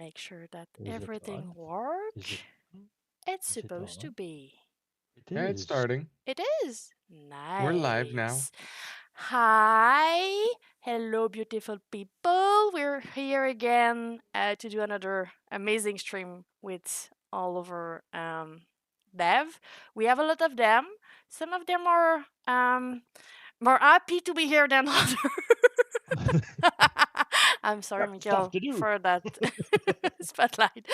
make sure that Is it everything on? Is it works. on? It's Is it supposed to on? be. It Yeah, it's is. starting. It is. We're live now. Nice. Hi. Hello, beautiful people. We're here again to do another amazing stream with all of our dev. We have a lot of them. Some of them are more happy to be here than others. I'm sorry, Got stuff Miguel, to do. for that spotlight.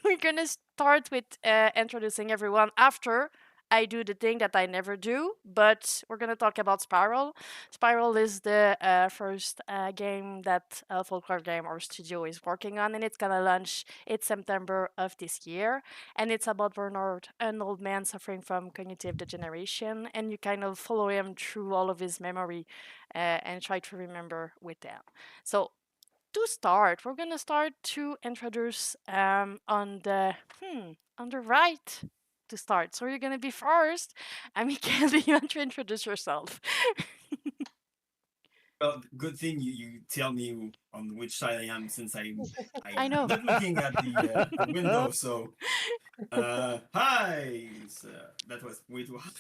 We're gonna start with introducing everyone after I do the thing that I never do, but we're gonna talk about Spiral. Spiral is the first game that Folklore Game or studio is working on, and it's gonna launch in September of this year. And it's about Bernard, an old man suffering from cognitive degeneration, and you kind of follow him through all of his memory and try to remember with them. So to start, we're gonna start to introduce on the right to start. So you're gonna be first. Mikael, do you want to introduce yourself? Well, good thing you tell me on which side I am since I I'm know. not looking at the window. So, hi. That was way too hard.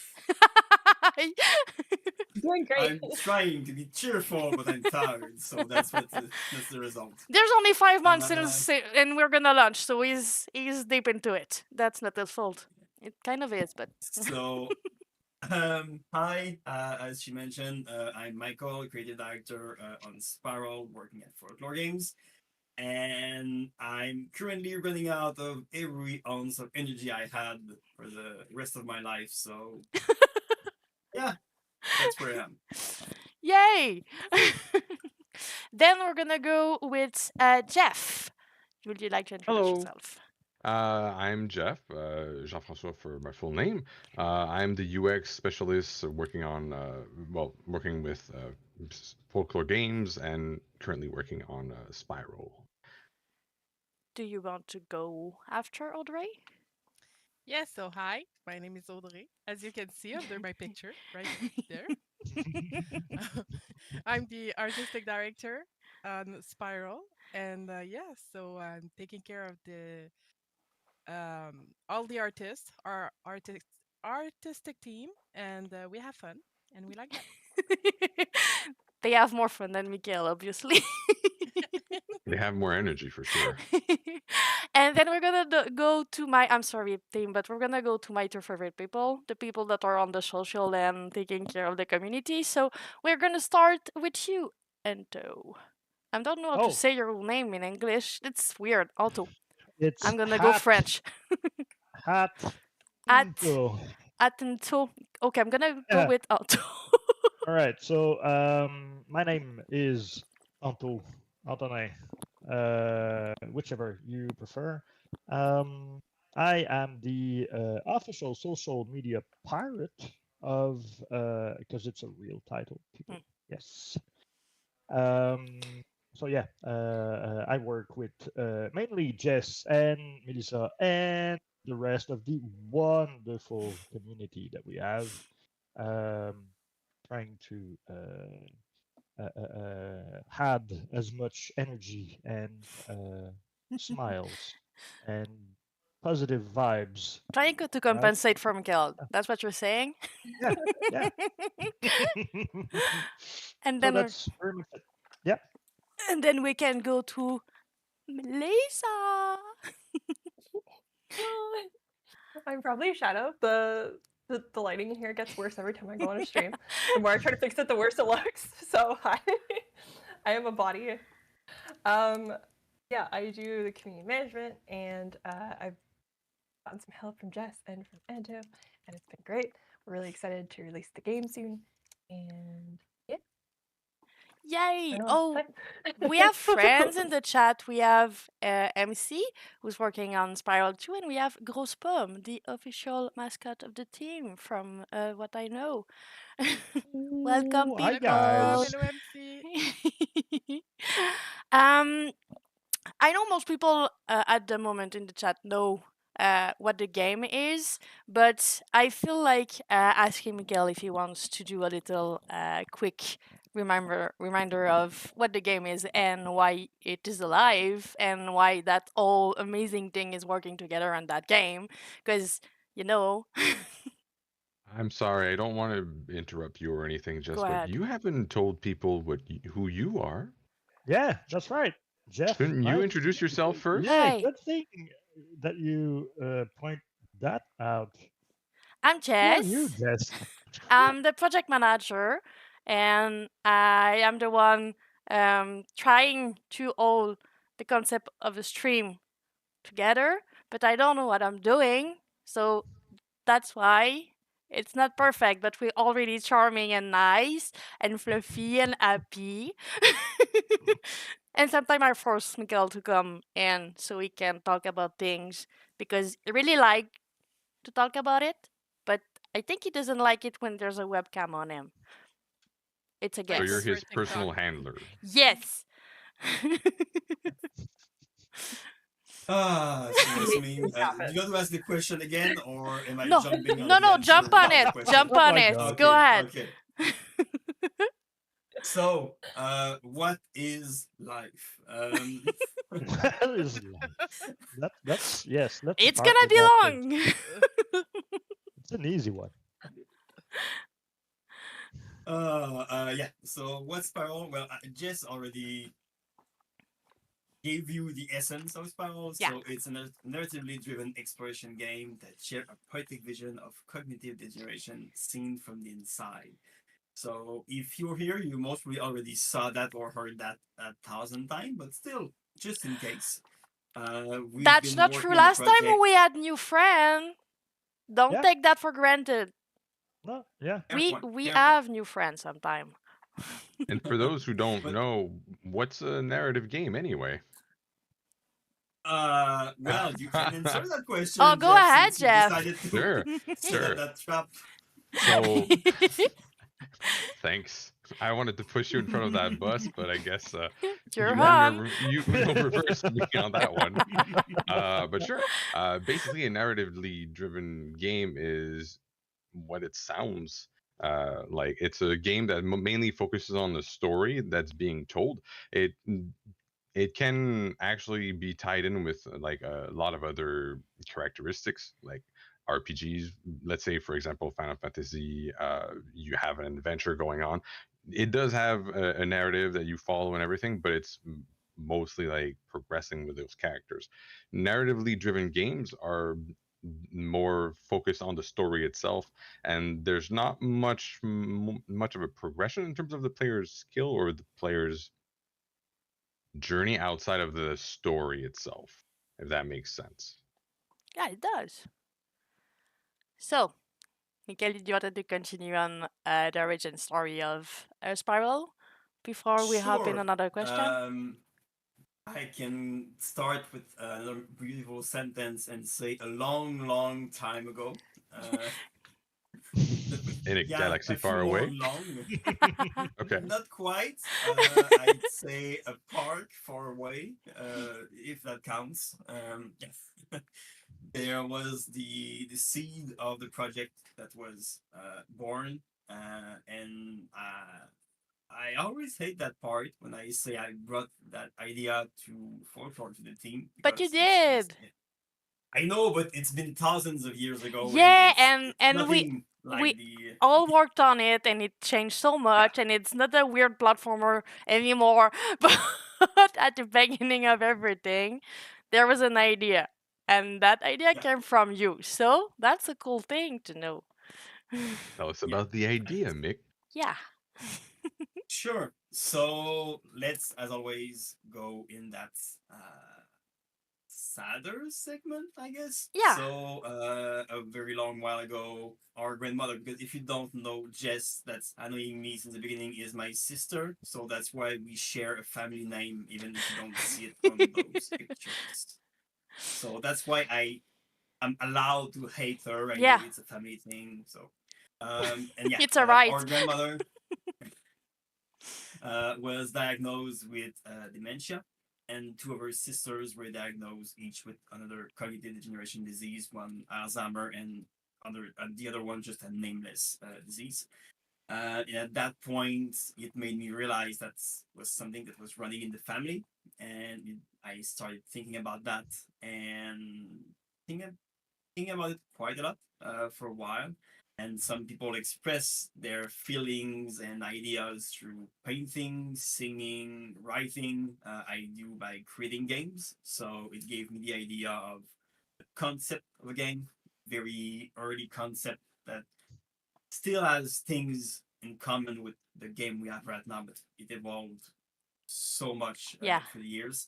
Doing great. I'm trying to be cheerful, but I'm tired. So that's the result. There's only 5 months Uh, since, and we're gonna launch, so he's deep into it. That's not his fault. It kind of is, but So, hi. As she mentioned, I'm Michael, creative director on Spiral, working at Folklore Games. And I'm currently running out of every ounce of energy I had for the rest of my life. So, yeah, that's where I am. yay! Then we're gonna go with Jeff. Would you like to introduce Hello. yourself? I'm Jeff, Jean-François for my full name. I'm the UX specialist working on, working with Folklore Games and currently working on Spiral. Do you want to go after Audrey? Yes, so hi, my name is Audrey. As you can see under my picture, right there. I'm the artistic director on Spiral. And so I'm taking care of the all the artists, our artistic team, and we have fun and we like that. They have more fun than Mikael, obviously. They have more energy for sure. And then we're gonna go to my, I'm sorry, team, but we're gonna go to my two favorite people, the people that are on the social and taking care of the community. So we're gonna start with you, Ento. I don't know how to Oh, say your name in English. It's weird. Otto. it's I'm gonna go French. Hat. At Into. Ento. Okay, I'm gonna go Yeah. with Otto. All right. So, my name is Anto. Antonin. Whichever you prefer. Um, I am the official social media pirate of, because it's a real title, people. Yes. Um, so yeah, I work with mainly Jess and Melissa and the rest of the wonderful community that we have, trying to had as much energy and smiles and positive vibes. Trying to Right? compensate for Mikael. That's what you're saying? Yeah, yeah. And So then we're, that's pretty much it. Yeah. and then we can go to Melissa. I'm probably a shadow. The lighting in here gets worse every time I go on a stream. The more I try to fix it, the worse it looks. So I am a body. Yeah, I do the community management, and I've gotten some help from Jess and from Anto, and it's been great. We're really excited to release the game soon, and yeah. Yay! I don't know Oh, what to say. we have friends in the chat. We have MC, who's working on Spiral 2, and we have Gros Pomme, the official mascot of the team, from what I know. Welcome, Ooh, hi people. guys. Hello, MC. I know most people at the moment in the chat know what the game is, but I feel like asking Miguel if he wants to do a little quick reminder of what the game is and why it is alive and why that whole amazing thing is working together on that game. Because I'm sorry, I don't want to interrupt you or anything, go Jess, but ahead. you haven't told people who you are. Yeah, that's right. Jeff. Shouldn't you right? introduce yourself first? Yeah, Hey. good thing that you point that out. I'm Who are you, Jess. Jess? I'm the project manager, and I am the one trying to hold the concept of a stream together, but I don't know what I'm doing, so that's why it's not perfect, but we're already charming and nice and fluffy and happy. And sometimes I force Miguel to come in so we can talk about things because I really like to talk about it, but I think he doesn't like it when there's a webcam on him. It's a So guess. you're For his TikTok. personal handler. Yes. So Yasmin, Stop you got to ask the question again, or am I No, jumping on no, the no, answer jump on of the it. question? Jump Oh on my it. God. Go ahead. Okay. So, what is life? What is life? That's yes. Let's It's start gonna with be that long. It's an easy one. Yeah. So, what's Spiral? Well, Jess already gave you the essence of Spiral. Yeah. So, it's a narratively driven exploration game that shares a poetic vision of cognitive degeneration seen from the inside. So if you're here, you mostly already saw that or heard that 1,000 times, but still, just in case. We've That's been not working true. on the Last time project. we had new friend. Don't Yeah. take that for granted. No, yeah. Fair We point, we fair point. have new friends sometime. And for those who don't But- know, what's a narrative game anyway? Well, you can answer that question. Oh, go Jeff, ahead, since you Jeff. decided to Sure, set up sure. that trap. So thanks. I wanted to push you in front of that bus, but I guess You're you wrong. you reversed me on that one. But sure. Basically, a narratively driven game is what it sounds like. It's a game that mainly focuses on the story that's being told. It can actually be tied in with like a lot of other characteristics, like RPGs. Let's say, for example, Final Fantasy. You have an adventure going on. It does have a narrative that you follow and everything, but it's mostly like progressing with those characters. Narratively driven games are more focused on the story itself, and there's not much of a progression in terms of the player's skill or the player's journey outside of the story itself, if that makes sense. Yeah, it does. So, Mikael, did you want to continue on the origin story of Spiral before we hop in Sure. another question? I can start with another beautiful sentence and say a long, long time ago. In a galaxy far away? Long. Okay. Not quite. I'd say a park far away, if that counts. Yes. There was the seed of the project that was born, and I always hate that part when I say I brought that idea to folklore to the team. But you because it's did. I know, but it's been thousands of years ago. Yeah, it's and nothing like we the all worked on it, and it changed so much, and it's not a weird platformer anymore. But at the beginning of everything, there was an idea, and that idea Yeah. came from you. So that's a cool thing to know. Tell us Yeah, about the idea, Mick. Yeah. Sure. So let's, as always, go in that sadder segment, I guess. Yeah. So a very long while ago, our grandmother, because if you don't know Jess, that's annoying me since the beginning, is my sister. So that's why we share a family name, even if you don't see it on those pictures. So that's why I'm allowed to hate her. I Yeah. know it's a family thing. So and yeah, It's a right. our grandmother was diagnosed with dementia, and two of her sisters were diagnosed each with another cognitive degeneration disease, one Alzheimer and the other one just a nameless disease. And at that point, it made me realize that was something that was running in the family, and I started thinking about that and thinking, thinking about it quite a lot for a while. And some people express their feelings and ideas through painting, singing, writing. I do by creating games. So it gave me the idea of the concept of a game, very early concept that still has things in common with the game we have right now, but it evolved so much Yeah. through the years.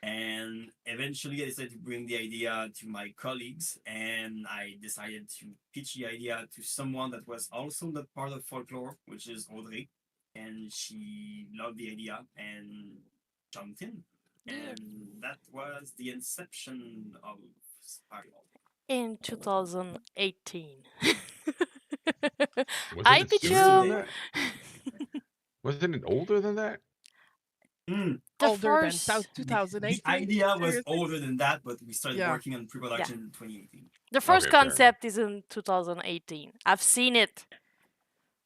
And eventually, I decided to bring the idea to my colleagues, and I decided to pitch the idea to someone that was also not part of folklore, which is Audrey. And she loved the idea and jumped in. And that was the inception of Spiral. In 2018. Wasn't Hi, it sooner than Pichu. that? Wasn't it older than that? Mm, The Older than first, the 2018. idea was Seriously? older than that, but we started Yeah. working on pre-production in 2018. the first Okay, fair enough. concept is in 2018. I've seen it.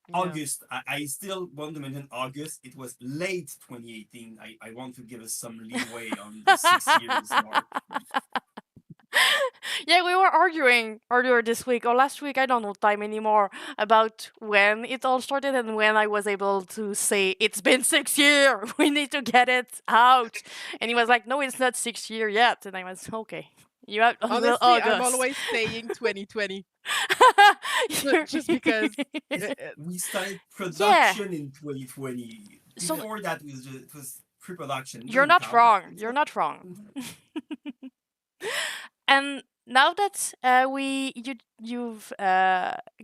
Yeah. August, I still want to mention August. It was late 2018. I want to give us some leeway on the 6 years mark. Yeah, we were arguing earlier this week or last week, I don't know time anymore, about when it all started and when I was able to say, it's been 6 years, we need to get it out. And he was like, no, it's not 6 years yet. And I was, okay, you have until Honestly, August. I'm always saying 2020 You're- just because We started production in 2020. So- Before that, it was pre-production. You're not wrong. You're not wrong. And now that you've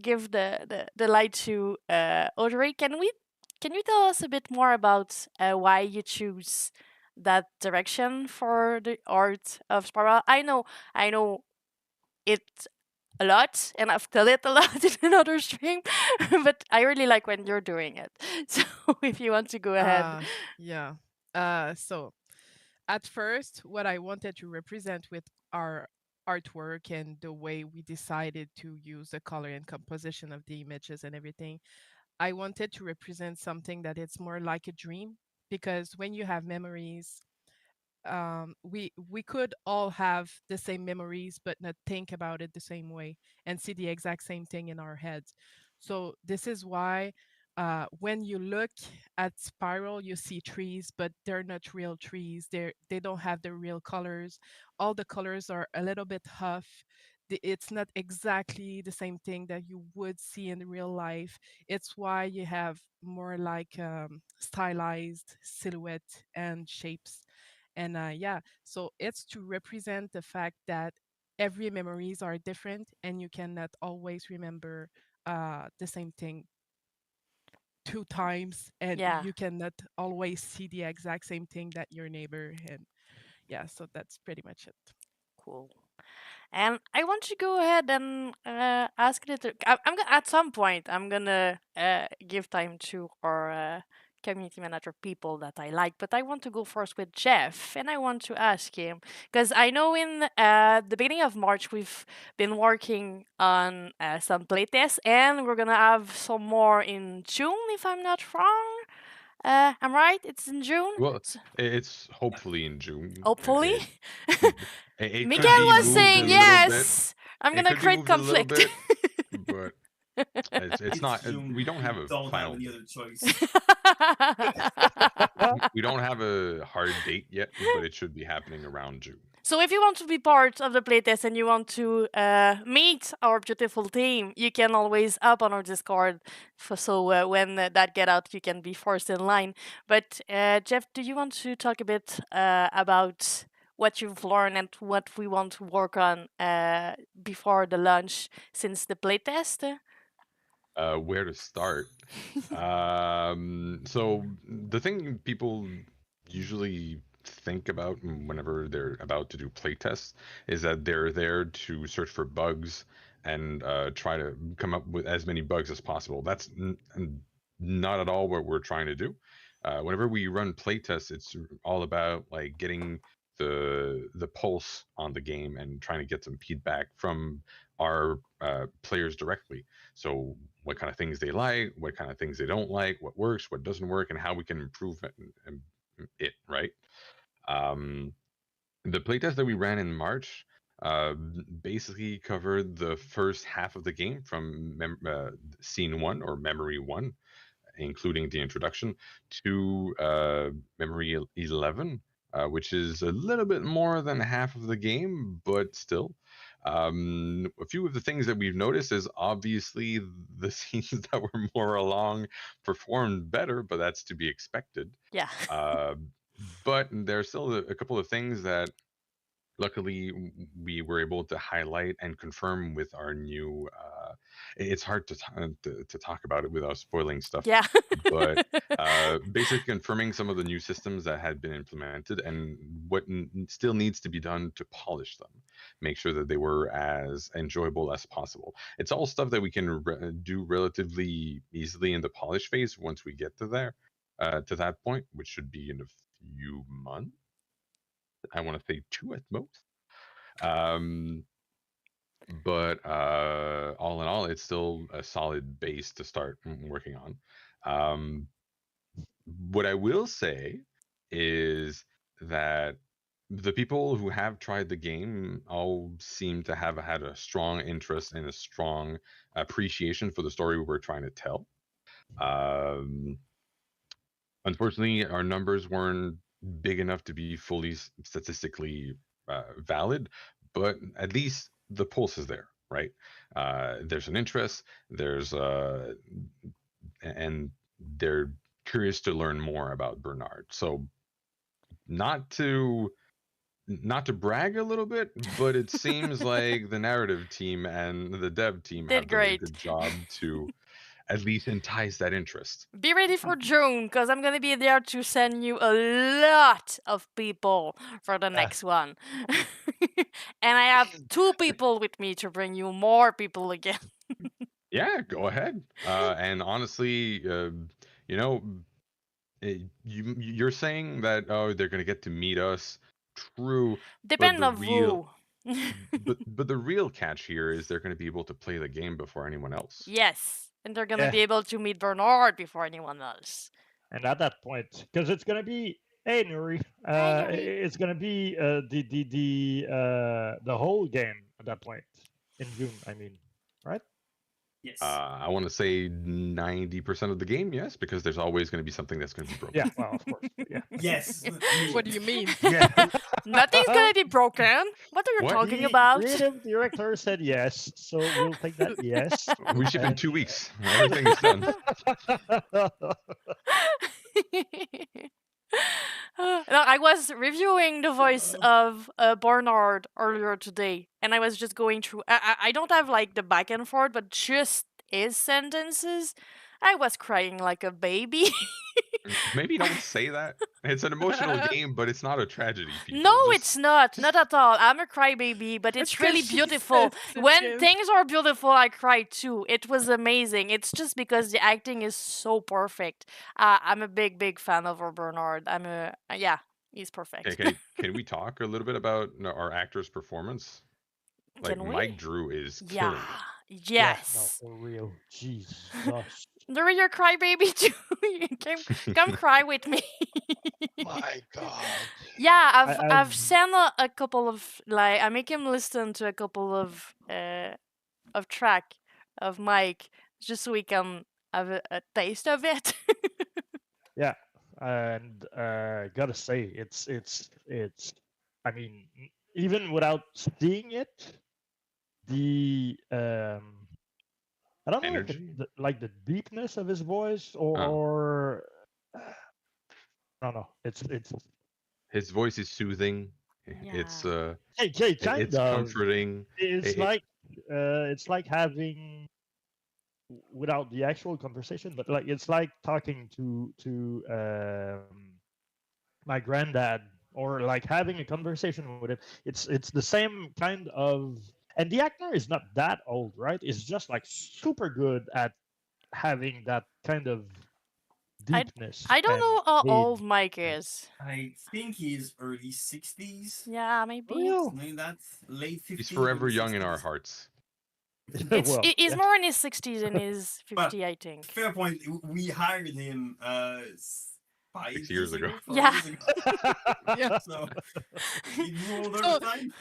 give the light to Audrey, can you tell us a bit more about why you choose that direction for the art of Spiral? I know it a lot, and I've told it a lot in another stream, but I really like when you're doing it. So if you want to go ahead. yeah. So at first, what I wanted to represent with our artwork and the way we decided to use the color and composition of the images and everything, I wanted to represent something that it's more like a dream, because when you have memories, we could all have the same memories but not think about it the same way and see the exact same thing in our heads. So this is why when you look at Spiral, you see trees, but they're not real trees. They don't have the real colors. All the colors are a little bit off. It's not exactly the same thing that you would see in real life. It's why you have more like stylized silhouette and shapes. And yeah, so it's to represent the fact that every memories are different and you cannot always remember the same thing 2 times, and Yeah. you cannot always see the exact same thing that your neighbor. And yeah, so that's pretty much it. Cool. And I want to go ahead and ask it. I'm gonna at some point. I'm gonna give time to our community manager people that I like, but I want to go first with Jeff, and I want to ask him because I know in the beginning of March we've been working on some playtests, and we're gonna have some more in June, if I'm not wrong. I'm right. It's in June. Well, it's hopefully in June. Hopefully. It could Miguel be was moved saying a little bit. yes. I'm It gonna could be create moved a little conflict. bit, but it's not. June. We don't have a Don't final. have any other choice. We don't have a hard date yet, but it should be happening around June. So if you want to be part of the playtest and you want to meet our beautiful team, you can always up on our Discord. So when that get out, you can be first in line. But Jeff, do you want to talk a bit about what you've learned and what we want to work on before the launch since the playtest? Where to start? So the thing people usually think about whenever they're about to do playtests is that they're there to search for bugs and try to come up with as many bugs as possible. That's not at all what we're trying to do. Whenever we run playtests, it's all about like getting the pulse on the game and trying to get some feedback from our players directly. So what kind of things they like, what kind of things they don't like, what works, what doesn't work, and how we can improve it, right? The playtest that we ran in March basically covered the first half of the game from scene 1 or memory 1, including the introduction, to memory 11, which is a little bit more than half of the game, but still. A few of the things that we've noticed is obviously the scenes that were more along performed better, but that's to be expected. Yeah. But there's still a couple of things that luckily we were able to highlight and confirm with our new it's hard to talk about it without spoiling stuff, Yeah. but basically confirming some of the new systems that had been implemented and what still needs to be done to polish them, make sure that they were as enjoyable as possible. It's all stuff that we can do relatively easily in the polish phase once we get to that point, which should be in a few months. I want to say 2 at most. But all in all, it's still a solid base to start working on. What I will say is that the people who have tried the game all seem to have had a strong interest and a strong appreciation for the story we're trying to tell. Unfortunately, our numbers weren't big enough to be fully statistically valid, but at least the pulse is there, right? There's an interest, and they're curious to learn more about Bernard. So not to brag a little bit, but it seems like the narrative team and the dev team Did have done a great. good job to at least entice that interest. Be ready for June, because I'm gonna be there to send you a lot of people for the next one. And I have 2 people with me to bring you more people again. Yeah, go ahead. And honestly, you're saying that they're gonna get to meet us. True, Depend the on real who. but the real catch here is they're gonna be able to play the game before anyone else. Yes, and they're gonna Yeah. be able to meet Bernard before anyone else. And at that point, because it's gonna be, hey Nuri, Nuri. it's gonna be the whole game at that point in June. I mean, right? Yes. I want to say 90% of the game, yes, because there's always going to be something that's going to be broken. Yeah, well, of course. Yeah. Yes. What do you mean? Yeah. Nothing's gonna be broken. What are you What? talking The about? creative director said yes, so we'll take that yes. We ship in And- 2 weeks. Everything is done. No, I was reviewing the voice of Bernard earlier today, and I was just going through. I don't have like the back and forth, but just his sentences. I was crying like a baby. Maybe don't say that. It's an emotional game, but it's not a tragedy. People. No, Just- it's not. Not at all. I'm a crybaby, but it's really Especially beautiful. When sensitive. things are beautiful, I cry too. It was amazing. It's just because the acting is so perfect. I'm a big fan of Bernard. Yeah, he's perfect. Okay, can we talk a little bit about our actor's performance? Like Can we? Mike Drew is killing Yeah. it. Yeah, Yes. no, for real. Jesus. Nuri, you're crybaby too. Come cry with me. My God. Yeah, I've- I've sent a couple of like I make him listen to a couple of track of Mike just so we can have a taste of it. Yeah, and gotta say, it's. I mean, even without seeing it, the I don't know if Energy? like the deepness of his voice or, Oh. or I don't know. It's His voice is soothing. It's kind it's of. comforting. It's It- like having without the actual conversation, but like it's like talking to my granddad or like having a conversation with him. It's the same kind of, and the actor is not that old, right? It's just like super good at having that kind of deepness. I don't and know how age. old Mike is. I think he's early 60s. Yeah, maybe. Oh, Something like that. Late 50s. He's forever early young in 60s. our hearts. He's yeah. more in his 60s than his Well, 50, I think. Fair point. We hired him 5 6 years ago. 4 Yeah. years ago. Yeah. So he grew older So- over time.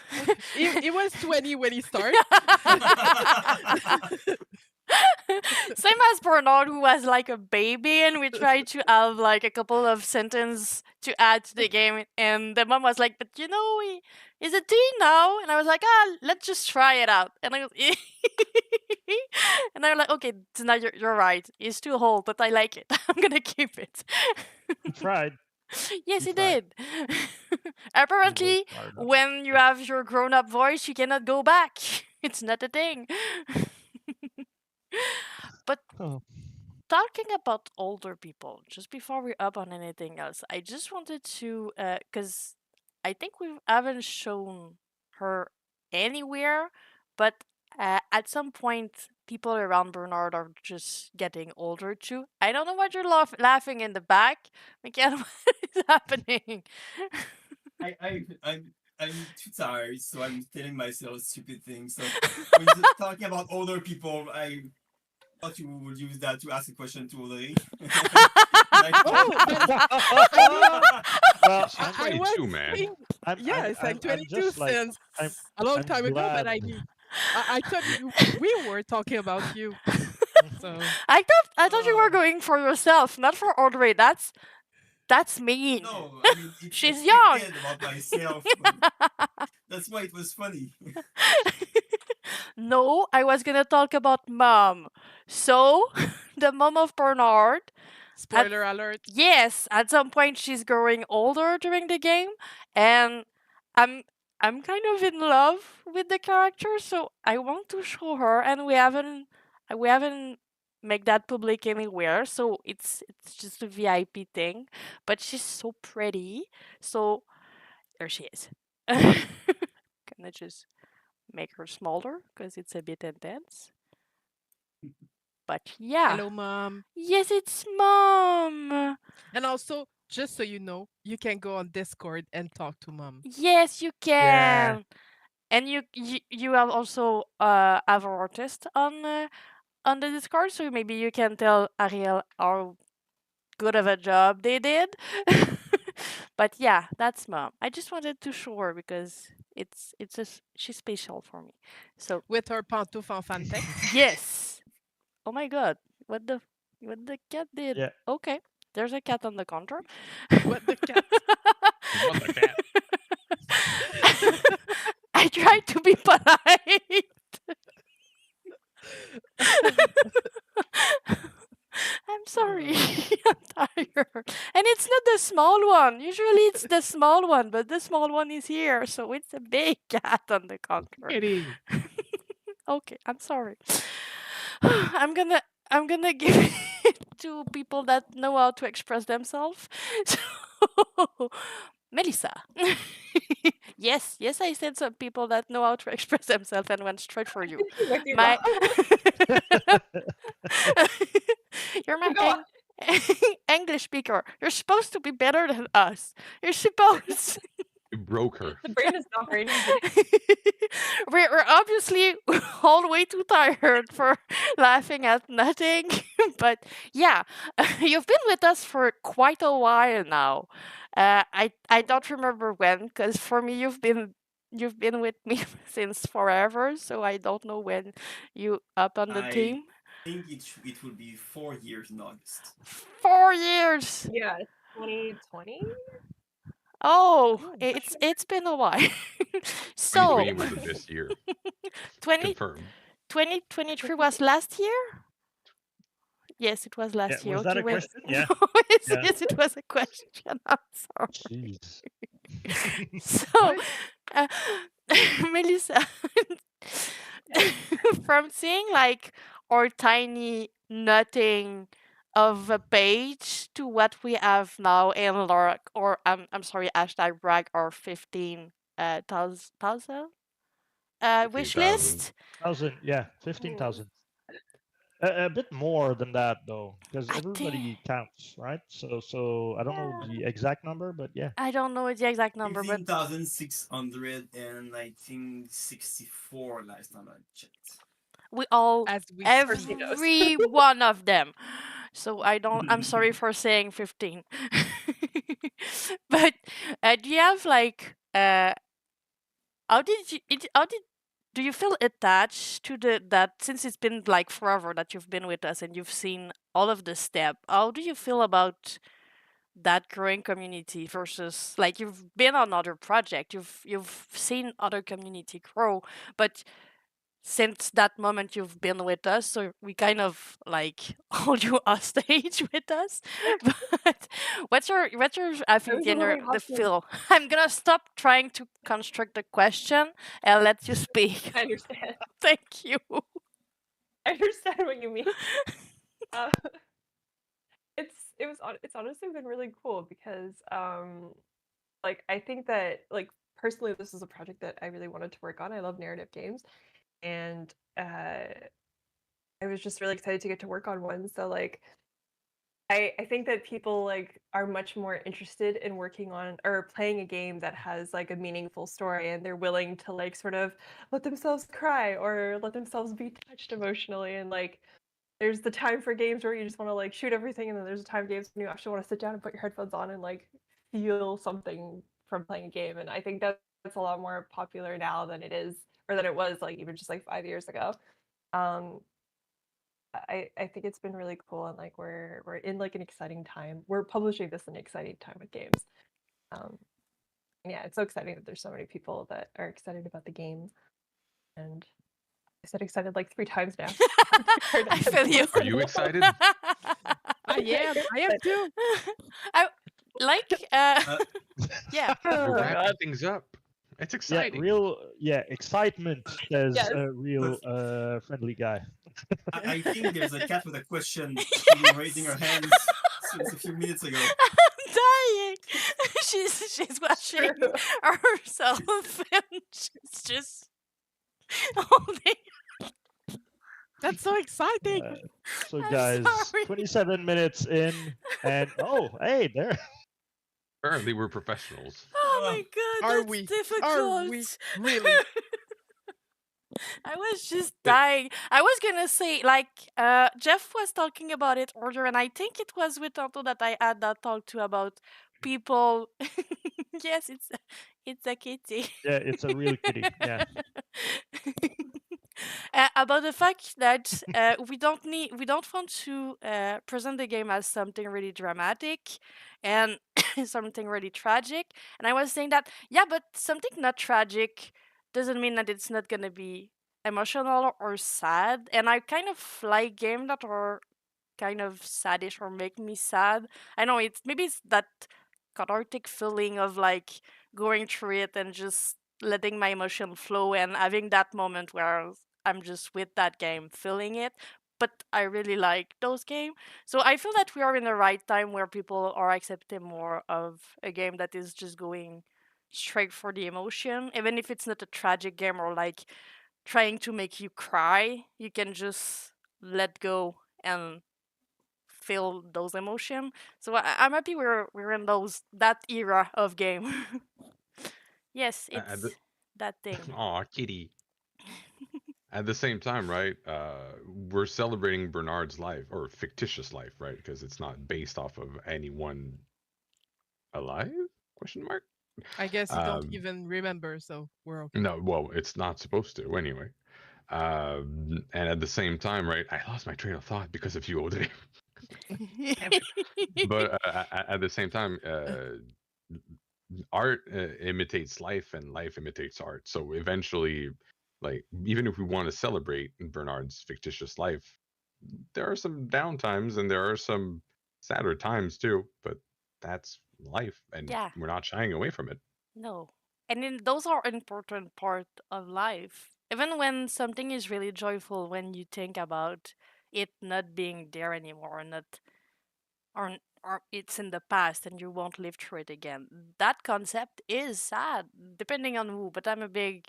He was 20 when he started. Same as Bernard, who was like a baby, and we tried to have like a couple of sentences to add to the game, and the mom was like, "But you know, he's a teen now," and I was like, let's just try it out," and I was, and I was like, "Okay, now you're right. He's too old, but I like it. I'm gonna keep it." He tried. Yes, He he tried. did. Apparently, He was smart enough. when you have your grown-up voice, you cannot go back. It's not a thing. Oh. Talking about older people, just before we up on anything else, I just wanted to, because I think we haven't shown her anywhere, but at some point, people around Bernard are just getting older too. I don't know what you're laughing in the back. Michael, what is happening? I'm too tired, so I'm telling myself stupid things. So when you're talking about older people, I thought you would use that to ask a question to Audrey. Well, She's I'm, 22, man. thinking- I'm, yes, I'm 22 just like, since I'm- a long I'm time ago, but glad. I thought we were talking about you. So I thought you were going for yourself, not for Audrey. That's mean. No, I mean, it's She's young. expected about myself. but that's why it was funny. No, I was gonna talk about mom. So, the mom of Bernard. spoiler alert. Yes, at some point she's growing older during the game, and I'm kind of in love with the character, so I want to show her, and we haven't make that public anywhere, so it's just a VIP thing. But she's so pretty, so there she is. Gonna just make her smaller because it's a bit intense. But yeah. Hello, mom. Yes, it's mom. And also, just so you know, you can go on Discord and talk to mom. Yes, you Yeah. can. And you have also have an artist on the Discord, so maybe you can tell Ariel how good of a job they did. But yeah, that's mom. I just wanted to show her because she's special for me. So With her pantouf en fantex. yes. Oh my god. What the cat did? Yeah. Okay. There's a cat on the counter. What the cat? What the cat? I tried to be polite. I'm sorry. I'm tired. And it's not the small one. Usually it's the small one, but the small one is here, so it's a big cat on the counter. Kitty. Okay, I'm sorry. I'm gonna give it to people that know how to express themselves. So, Melissa. Yes, I said some people that know how to express themselves and went straight for you. My You're my Go on. English speaker. You're supposed to be better than us. You're supposed. You broke her. The brain is not raining today. We're obviously all way too tired for laughing at nothing. But yeah, you've been with us for quite a while now. I don't remember when, because for me you've been with me since forever. So I don't know when you up on the I team. think it will be 4 years in August. 4 years. Yeah, 2020. Oh, Oh, it's been a while. So 2020 was this year. 20 Confirmed. 2023 was last year? Yes, it was last year. Was that Okay, a wait. question? Yeah. Yes, Yeah. yes, it was a question. I'm sorry. Jeez. So, uh, Melissa, from seeing like our tiny nothing of a page to what we have now in Lark, or I'm sorry, hashtag brag our 15,000 wish 15,000. list. 1,000, yeah, 15,000. A bit more than that though, because I think everybody counts, right? So I don't know the exact number, but yeah. I don't know the exact number, but 15,600 and I think 64 last time I checked. we all As we speak. every one of them. So I'm sorry for saying 15. But do you have like how did you do you feel attached to that since it's been like forever that you've been with us and you've seen all of the step? How do you feel about that growing community versus like you've been on other project, you've seen other community grow, but since that moment you've been with us, so we kind of like hold you hostage with us. But what's your I think was a the living the hostage. feel? I'm gonna stop trying to construct the question and let you speak. I understand. Thank you. I understand what you mean. Uh, it's honestly been really cool because like I think that like personally this is a project that I really wanted to work on. I love narrative games, and I was just really excited to get to work on one. So like I think that people like are much more interested in working on or playing a game that has like a meaningful story, and they're willing to like sort of let themselves cry or let themselves be touched emotionally. And like there's the time for games where you just want to like shoot everything, and then there's a time games when you actually want to sit down and put your headphones on and like feel something from playing a game. And I think that's a lot more popular now than it is or than it was like even just like 5 years ago. Um, I think it's been really cool, and like we're in like an exciting time. We're publishing this in an exciting time with games. Um, yeah, it's so exciting that there's so many people that are excited about the game. And I said excited like 3 times now. I feel you. Are you excited? I am too. I like yeah. We're Oh, wrapping God. things up. It's Yeah, exciting. excitement, says Yes. a real friendly guy. I think there's a cat with a question raising her hands since a few minutes ago. I'm dying. She's watching True. herself and she's just holding. That's so exciting. So I'm guys, sorry. 27 minutes in, and oh, hey, there. Apparently, we're professionals. Oh my god, Are that's we? difficult. Are we really? I was just dying. I was gonna say, like, Jeff was talking about it earlier, and I think it was with Anto that I had that talk too about people. Yes, it's a kitty. Yeah, it's a real kitty. Yeah. About the fact that we don't want to present the game as something really dramatic and something really tragic. And I was saying that yeah, but something not tragic doesn't mean that it's not gonna be emotional or sad. And I kind of like games that are kind of saddish or make me sad. I know it's that cathartic feeling of like going through it and just letting my emotion flow and having that moment where I'm just with that game, feeling it. But I really like those games. So I feel that we are in the right time where people are accepting more of a game that is just going straight for the emotion. Even if it's not a tragic game or like trying to make you cry, you can just let go and feel those emotions. So I'm happy we're in that era of game. Yes, At the, it's that thing. aw, kitty. At the same time, right? We're celebrating Bernard's life or fictitious life, right? Because it's not based off of anyone alive? Question mark. I guess you don't Um, even remember, so we're okay. no, well, it's not supposed to anyway. And at the same time, right? I lost my train of thought because of you, Audrey. But at the same time, art imitates life and life imitates art. So eventually, like, even if we want to celebrate Bernard's fictitious life, there are some down times and there are some sadder times too, but that's life and Yeah. we're not shying away from it. No. And then those are important part of life. Even when something is really joyful, when you think about it not being there anymore, not or it's in the past and you won't live through it again. That concept is sad, depending on who. But I'm a big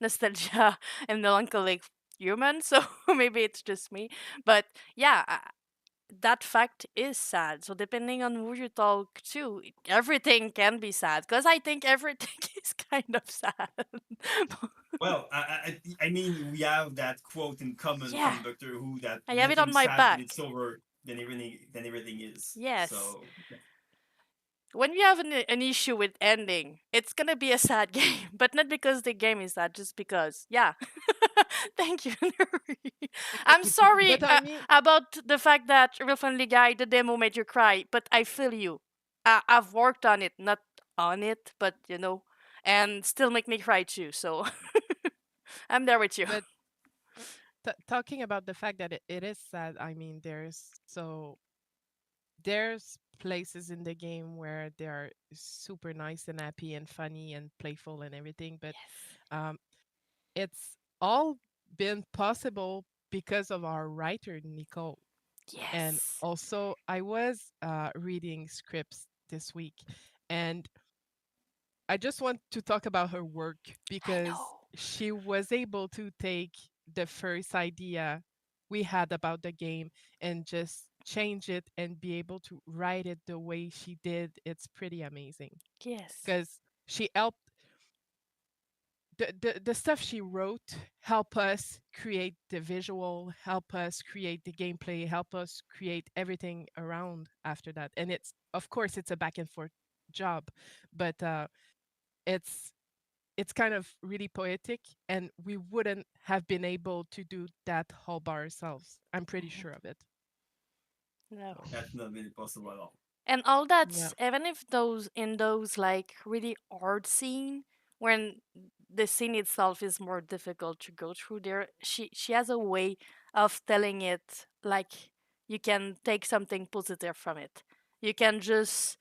nostalgia and melancholic human, so maybe it's just me. But yeah, that fact is sad. So depending on who you talk to, everything can be sad. Because I think everything is kind of sad. Well, I mean, we have that quote in common Yeah, from Doctor Who that I have it on nothing's my sad when back. it's over, then everything is. Yes. So When you have an issue with ending, it's gonna be a sad game, but not because the game is sad, just because. Yeah. Thank you, Nuri. I'm sorry But I mean, about the fact that Real Friendly Guy, the demo made you cry, but I feel you. I've worked on it, not on it, but and still make me cry too. So I'm there with you. but talking about the fact that it is sad, I mean, there's places in the game where they are super nice and happy and funny and playful and everything, but um, it's all been possible because of our writer Nicole. And Yes. also, I was reading scripts this week, and I just want to talk about her work I because know. she was able to take the first idea we had about the game and just change it and be able to write it the way she did. It's pretty amazing Yes. because she helped the stuff she wrote help us create the visual, help us create the gameplay, help us create everything around after that. And it's of course it's a back and forth job, but it's it's kind of really poetic, and we wouldn't have been able to do that all by ourselves. I'm pretty Mhm. sure of it. No. that's not really possible at all. And all Yeah. that's even if those like really hard scene when the scene itself is more difficult to go through there, she has a way of telling it like you can take something positive from it. You can just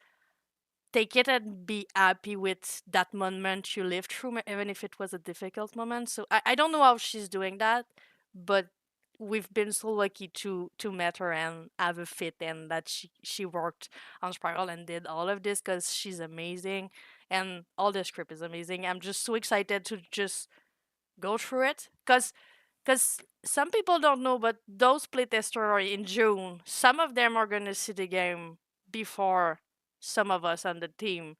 take it and be happy with that moment you lived through, even if it was a difficult moment. So I don't know how she's doing that, but we've been so lucky to meet her and have a fit, and that she worked on Spiral and did all of this because she's amazing, and all the script is amazing. I'm just so excited to just go through it because some people don't know, but those playtesters are in June. Some of them are gonna see the game before some of us on the team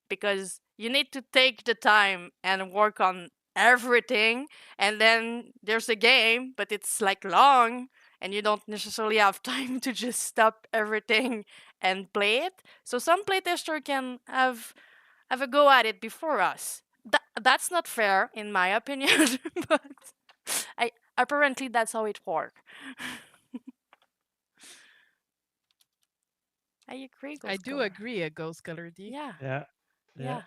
because you need to take the time and work on everything, and then there's a game, but it's like long, and you don't necessarily have time to just stop everything and play it. So some playtester can have a go at it before us. That's not fair, in my opinion, but I apparently that's how it works. I agree, I Ghost do Color. agree, a Ghost Color D. Yeah, Yeah. yeah,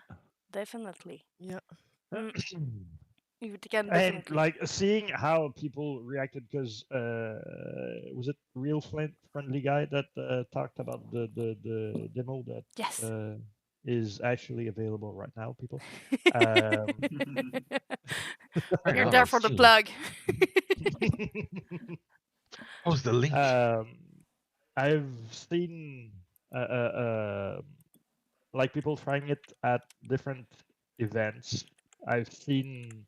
definitely. Yeah. Mm, you can And definitely. like seeing how people reacted, because was it Real Friendly Guy that talked about the demo that Yes. is actually available right now, people. Um, Right You're now there on for the Steam. plug. Post the link. I've seen like people trying it at different events. I've seen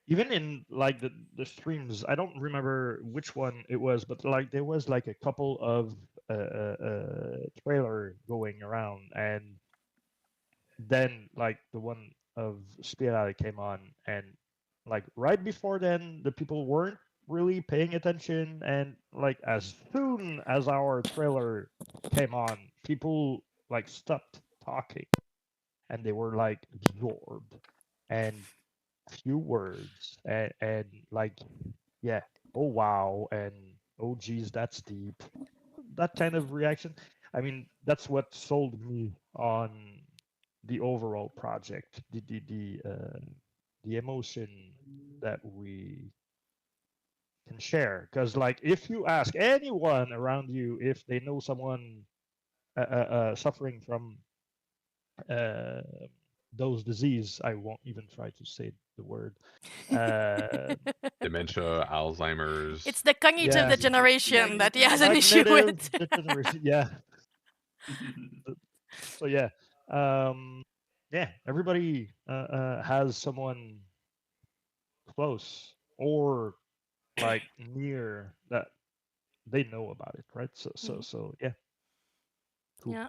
even in like the streams. I don't remember which one it was, but like there was like a couple of trailer going around, and then like the one of Spiral came on, and like right before then the people weren't really paying attention, and like as soon as our trailer came on, people like stopped talking, and they were like absorbed, and few words, and like yeah, oh wow, and oh geez, that's deep, that kind of reaction. I mean, that's what sold me on the overall project, the emotion that we can share. Because like, if you ask anyone around you if they know someone suffering from uh, those disease, I won't even try to say the word. Uh, Dementia, Alzheimer's. It's the cognitive yeah, degeneration that he has an issue cognitive with. degeneration. Yeah. So yeah, yeah. Everybody has someone close or like near that they know about it, right? So yeah, cool. Yeah,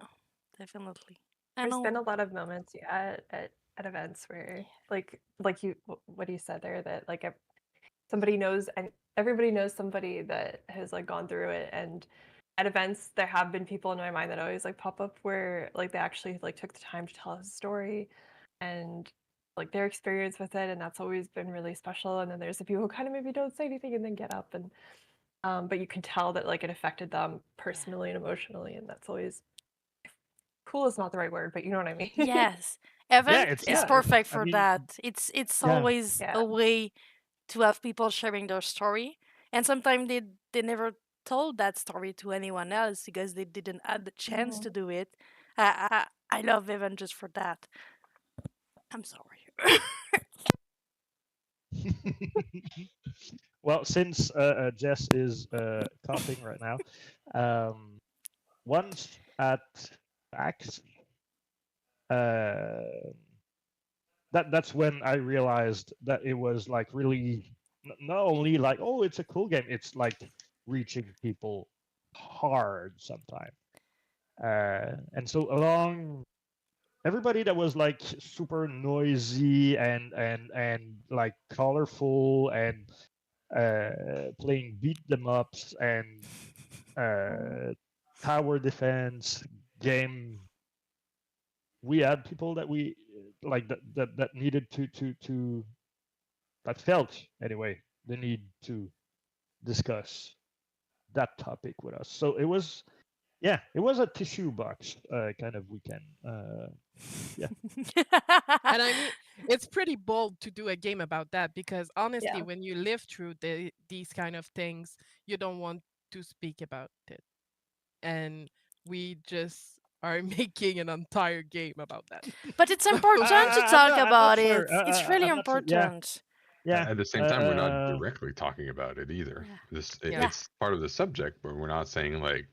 definitely. I There's been know. a lot of moments at events where you what you said there, that like somebody knows, and everybody knows somebody that has like gone through it. And at events there have been people in my mind that always like pop up where like they actually like took the time to tell us a story and like their experience with it, and that's always been really special. And then there's the people who kind of maybe don't say anything and then get up, and but you can tell that like it affected them personally and emotionally, and that's always cool is not the right word, but you know what I mean. Yes, Yeah, event it's is Yeah. perfect I for mean, that. It's yeah. always Yeah. a way to have people sharing their story, and sometimes they never told that story to anyone else because they didn't have the chance to do it. I love event just for that. I'm sorry. Well, since Jess is coughing right now, once at PAX, uh, that's when I realized that it was like really not only like, oh, it's a cool game, it's like reaching people hard sometimes. And so along everybody that was like super noisy and like colorful and playing beat them ups and tower defense game, we had people that we like that needed to that felt anyway the need to discuss that topic with us. So it was, yeah, it was a tissue box kind of weekend. And I mean, it's pretty bold to do a game about that because honestly, Yeah. when you live through these kind of things, you don't want to speak about it. And we just are making an entire game about that. But it's So important to talk I'm not about sure. it. It's really I'm not sure. Yeah, important. yeah. At the same time, we're not directly talking about it either. Yeah. Yeah. It's part of the subject, but we're not saying like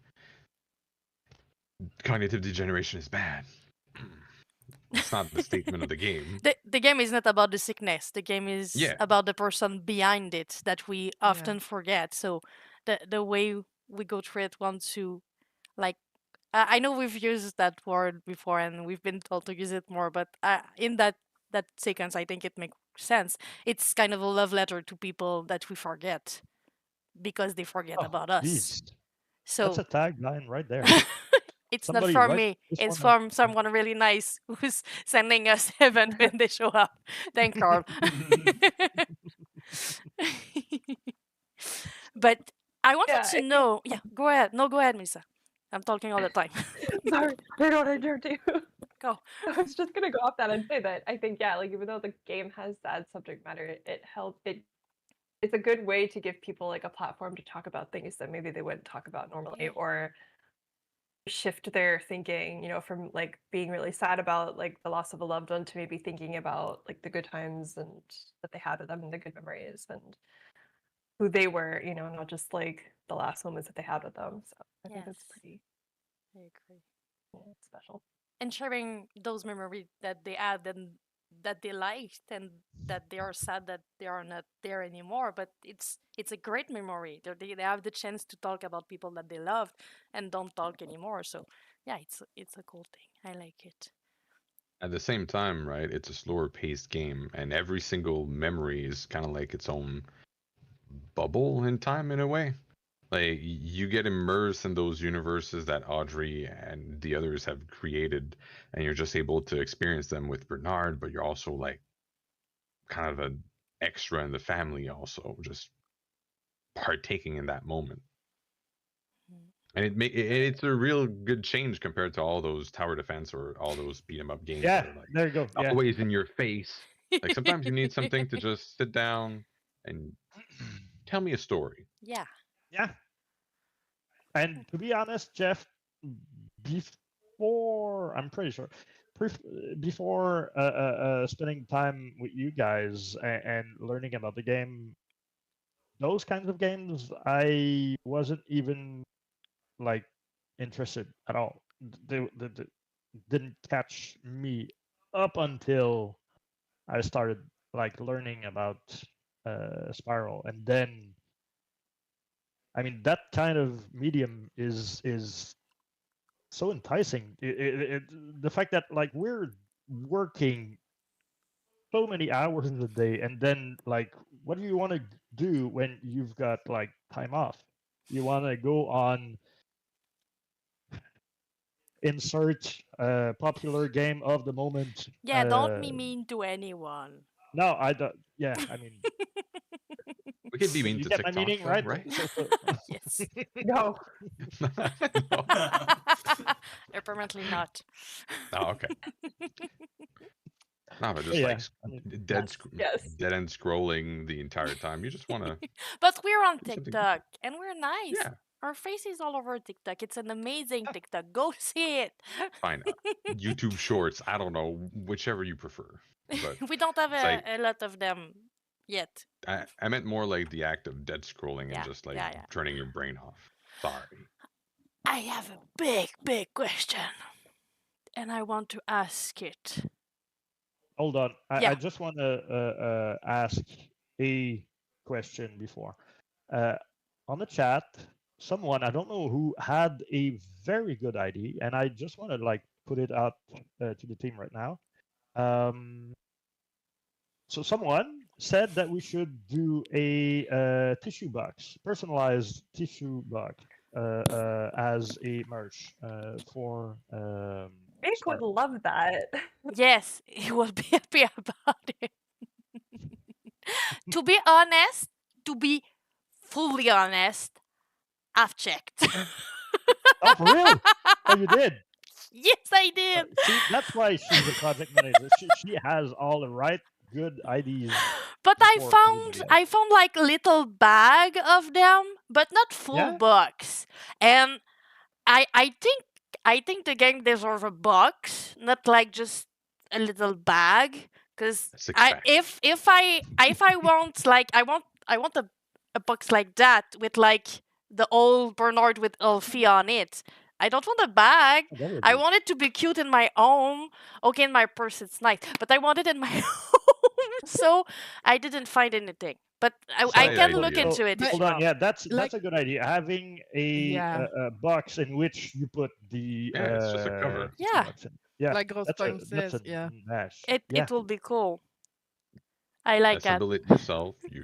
cognitive degeneration is bad. It's not the statement of the game. The game is not about the sickness. The game is Yeah. about the person behind it that we Yeah. often forget. So the way we go through it, want to like. I know we've used that word before and we've been told to use it more, but in that sequence, I think it makes sense. It's kind of a love letter to people that we forget because they forget Oh, about us. geez. So That's a tagline right there. it's Somebody not from write me. this It's one up. from someone really nice who's sending us heaven when they show up. Thank Carl. But I wanted Yeah, to know. Yeah, go ahead. No, go ahead, Misa. I'm talking all the time. Sorry, I don't interrupt you. Go. I was just gonna go off that and say that I think, yeah, like even though the game has sad subject matter, it's a good way to give people like a platform to talk about things that maybe they wouldn't talk about normally, or shift their thinking, you know, from like being really sad about like the loss of a loved one to maybe thinking about like the good times and that they had with them and the good memories and who they were, you know, not just like the last moments that they had with them. So I think that's Yes. pretty I agree. special. And sharing those memories that they had and that they liked and that they are sad that they are not there anymore, but it's a great memory. They have the chance to talk about people that they loved and don't talk anymore. So yeah, it's a cool thing. I like it. At the same time, right, it's a slower paced game, and every single memory is kind of like its own bubble in time in a way. Like you get immersed in those universes that Audrey and the others have created, and you're just able to experience them with Bernard, but you're also like kind of an extra in the family, also just partaking in that moment. And it's a real good change compared to all those tower defense or all those beat 'em up games Yeah, that are like there you go. Yeah. always in your face. Like sometimes you need something to just sit down and tell me a story. Yeah. Yeah. And to be honest, Jeff, before I'm pretty sure, before spending time with you guys and learning about the game, those kinds of games, I wasn't even like interested at all. They didn't catch me up until I started like learning about Spiral, and then I mean, that kind of medium is so enticing. The fact that like we're working so many hours in the day, and then like, what do you want to do when you've got like time off? You want to go on insert popular game of the moment. Yeah, don't be mean to anyone. No, I don't. Yeah, I mean, We could be mean you to get my TikTok, meaning, though, right? right? Yes. No. No. Apparently not. Oh, okay. No, but just Yeah, like I mean, Yes. dead end scrolling the entire time. You just want to. But we're on Do something TikTok and we're nice. Yeah. Our face is all over TikTok. It's an amazing TikTok. Go see it. Fine. YouTube Shorts. I don't know, whichever you prefer. But We don't have it's like- a lot of them yet. I meant more like the act of dead scrolling Yeah, and just like yeah. turning your brain off. Sorry. I have a big question. And I want to ask it. hold on. Yeah. I just want to ask a question before. On the chat, someone, I don't know who, had a very good idea, and I just want to like put it out to the team right now. So someone said that we should do a tissue box, personalized tissue box, as a merch for. Nick would love that. Yes, he will be happy about it. To be honest, to be fully honest, I've checked. Oh, for real? Oh, you did? Yes, I did. See, that's why she's a project manager. She has all the right good ideas. But before everybody else. I found like little bag of them, but not full Yeah? box. And I think the game deserves a box, not like just a little bag. Because Six-pack. if I want like I want a box like that with like the old Bernard with Elfie on it. I don't want a bag. Oh, that would I be- want it to be cute in my home. Okay, in my purse it's nice, but I want it in my home. So I didn't find anything. But I Side can idea. look into it. But- if you Hold on, want. yeah, that's Like- a good idea. Having Yeah. a box in which you put the Yeah, it's just a cover. tissue Yeah. box in. Yeah, Like Ghost that's Time a says, yeah. nice. It Yeah. will be cool. I like that. Assemble it yourself. You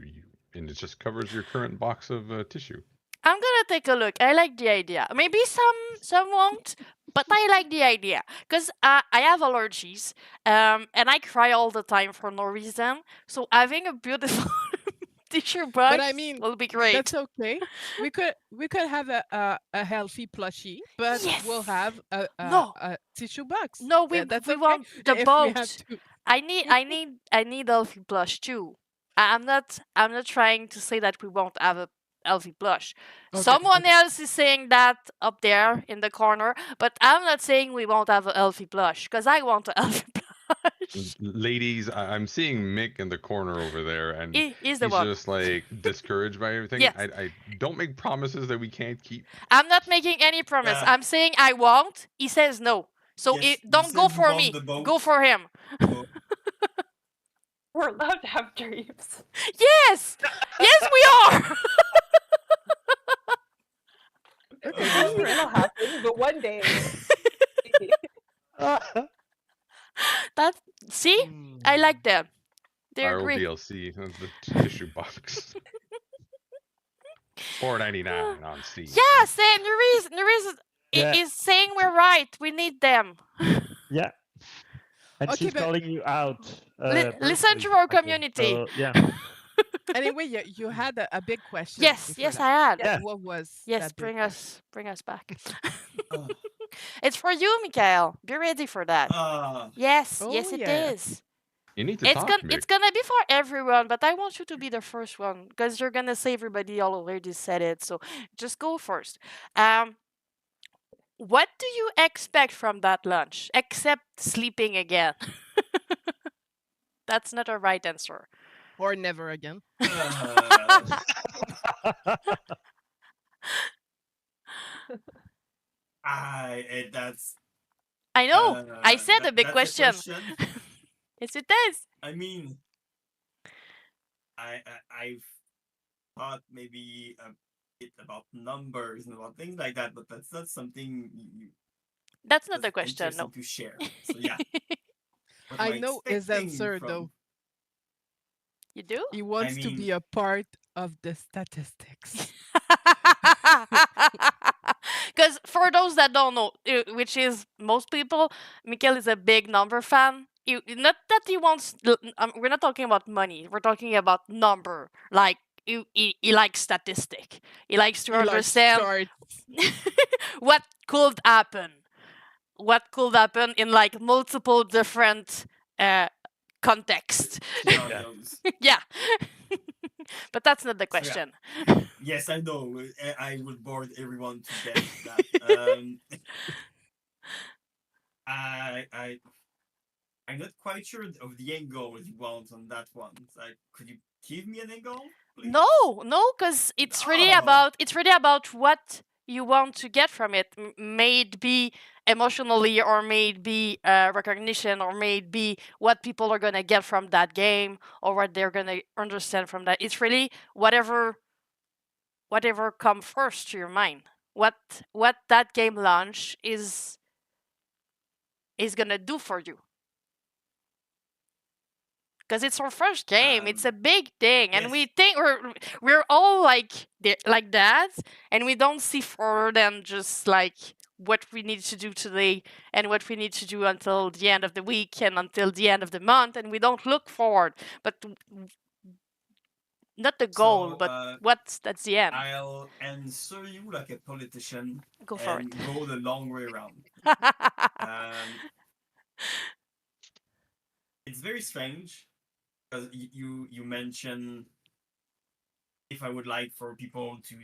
and it just covers your current box of tissue. I'm gonna take a look. I like the idea. Maybe some won't, but I like the idea because I have allergies, and I cry all the time for no reason. So having a beautiful tissue box I mean, will be great. That's okay. We could have a healthy plushie, but we'll Yes. have No. a tissue box. No, we That's we okay want the if we boat. have to. I need Elfie blush too. I'm not trying to say that we won't have a Elfie blush. Okay, Someone else is saying that up there in the corner, but I'm not saying we won't have a Elfie blush because I want a Elfie blush. Ladies, I'm seeing Mick in the corner over there, and He's the he's one. just like discouraged by everything. Yes. I don't make promises that we can't keep. I'm not making any promise. Yeah. I'm saying I won't. He says no. So Yes, you don't go said you for want me. the boat. Go for him. So, We're allowed to have dreams. Yes, yes, we are. Okay, It that's will right. not happen, but one day. That see, I like them. They're Our great. DLC, the tissue box. $4.99 on Steam. Yeah, Sam, Nerys Yeah. is saying we're right. We need them. Yeah. And Okay, she's but- calling you out. Listen to personally, our Michael. community. So, yeah. Anyway, you had a big question. Yes, before yes, that. I had. Yeah. What was Yes, that big bring question? us back. uh, It's for you, Mikael. Be ready for that. Yes, Oh, yes, it yeah. is. You need to It's talk, gonna Mick. it's gonna be for everyone, but I want you to be the first one because you're gonna say everybody already said it. So just go first. What do you expect from that lunch except sleeping again? That's not a right answer. Or never again. That's. I know. I said a big that's question. question. Yes, it is. I mean, I've thought maybe a it about numbers and about things like that, but that's not something That's not that's the question, interesting no. to share. So yeah, what am I I know his expecting answer from? though. You do? He wants to mean- be a part of the statistics. Because for those that don't know, which is most people, Mikhail is a big number fan. Not that he wants. We're not talking about money. We're talking about number. Like he likes statistic. He likes to He likes understand charts. what could happen. What could happen in like multiple different contexts. Scenarios. Yeah. But that's not the So, yeah. question. Yes, I know. I would bore everyone to death with that. I'm not quite sure of the end goal you want on that one. Like, could you give me an end goal, please? No, because it's really No. about what you want to get from it. May it be emotionally, or may it be recognition, or may it be what people are gonna get from that game, or what they're gonna understand from that. It's really whatever come first to your mind. What that game launch is gonna do for you. Because it's our first game, it's a big thing, and yes. we think we're all like that, and we don't see further than just like what we need to do today and what we need to do until the end of the week and until the end of the month, and we don't look forward, but not the goal, So, but that's the end. I'll answer you like a politician Go for and it. go the long way around. It's very strange because you mentioned if I would like for people to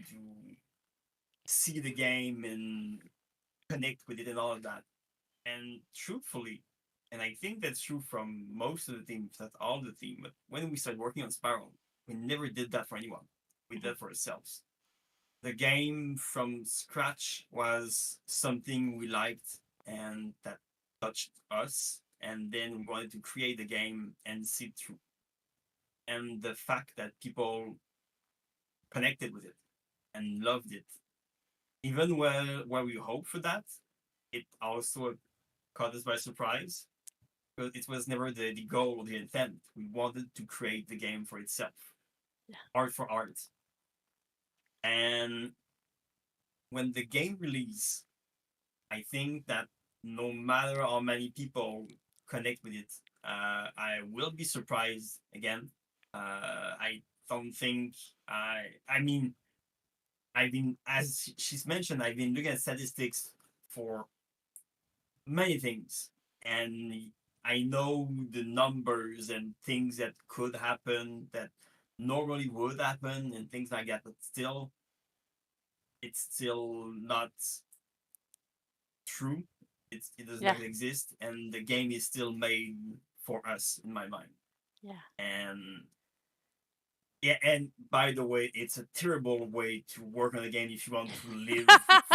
see the game and connect with it and all of that. And truthfully, and I think that's true from most of the teams, not all the team, but when we started working on Spiral, we never did that for anyone. We did that for ourselves. The game from scratch was something we liked and that touched us, and then we wanted to create the game and see it through. And the fact that people connected with it and loved it, even where we hoped for that, it also caught us by surprise. Because it was never the goal or the intent. We wanted to create the game for itself. Yeah. Art for art. And when the game released, I think that no matter how many people connect with it, I will be surprised again. I don't think I mean I've been, as she's mentioned, I've been looking at statistics for many things, and I know the numbers and things that could happen that normally would happen and things like that, but still, it's still not true. It does not exist, and the game is still made for us in my mind. Yeah. And by the way, it's a terrible way to work on a game if you want to live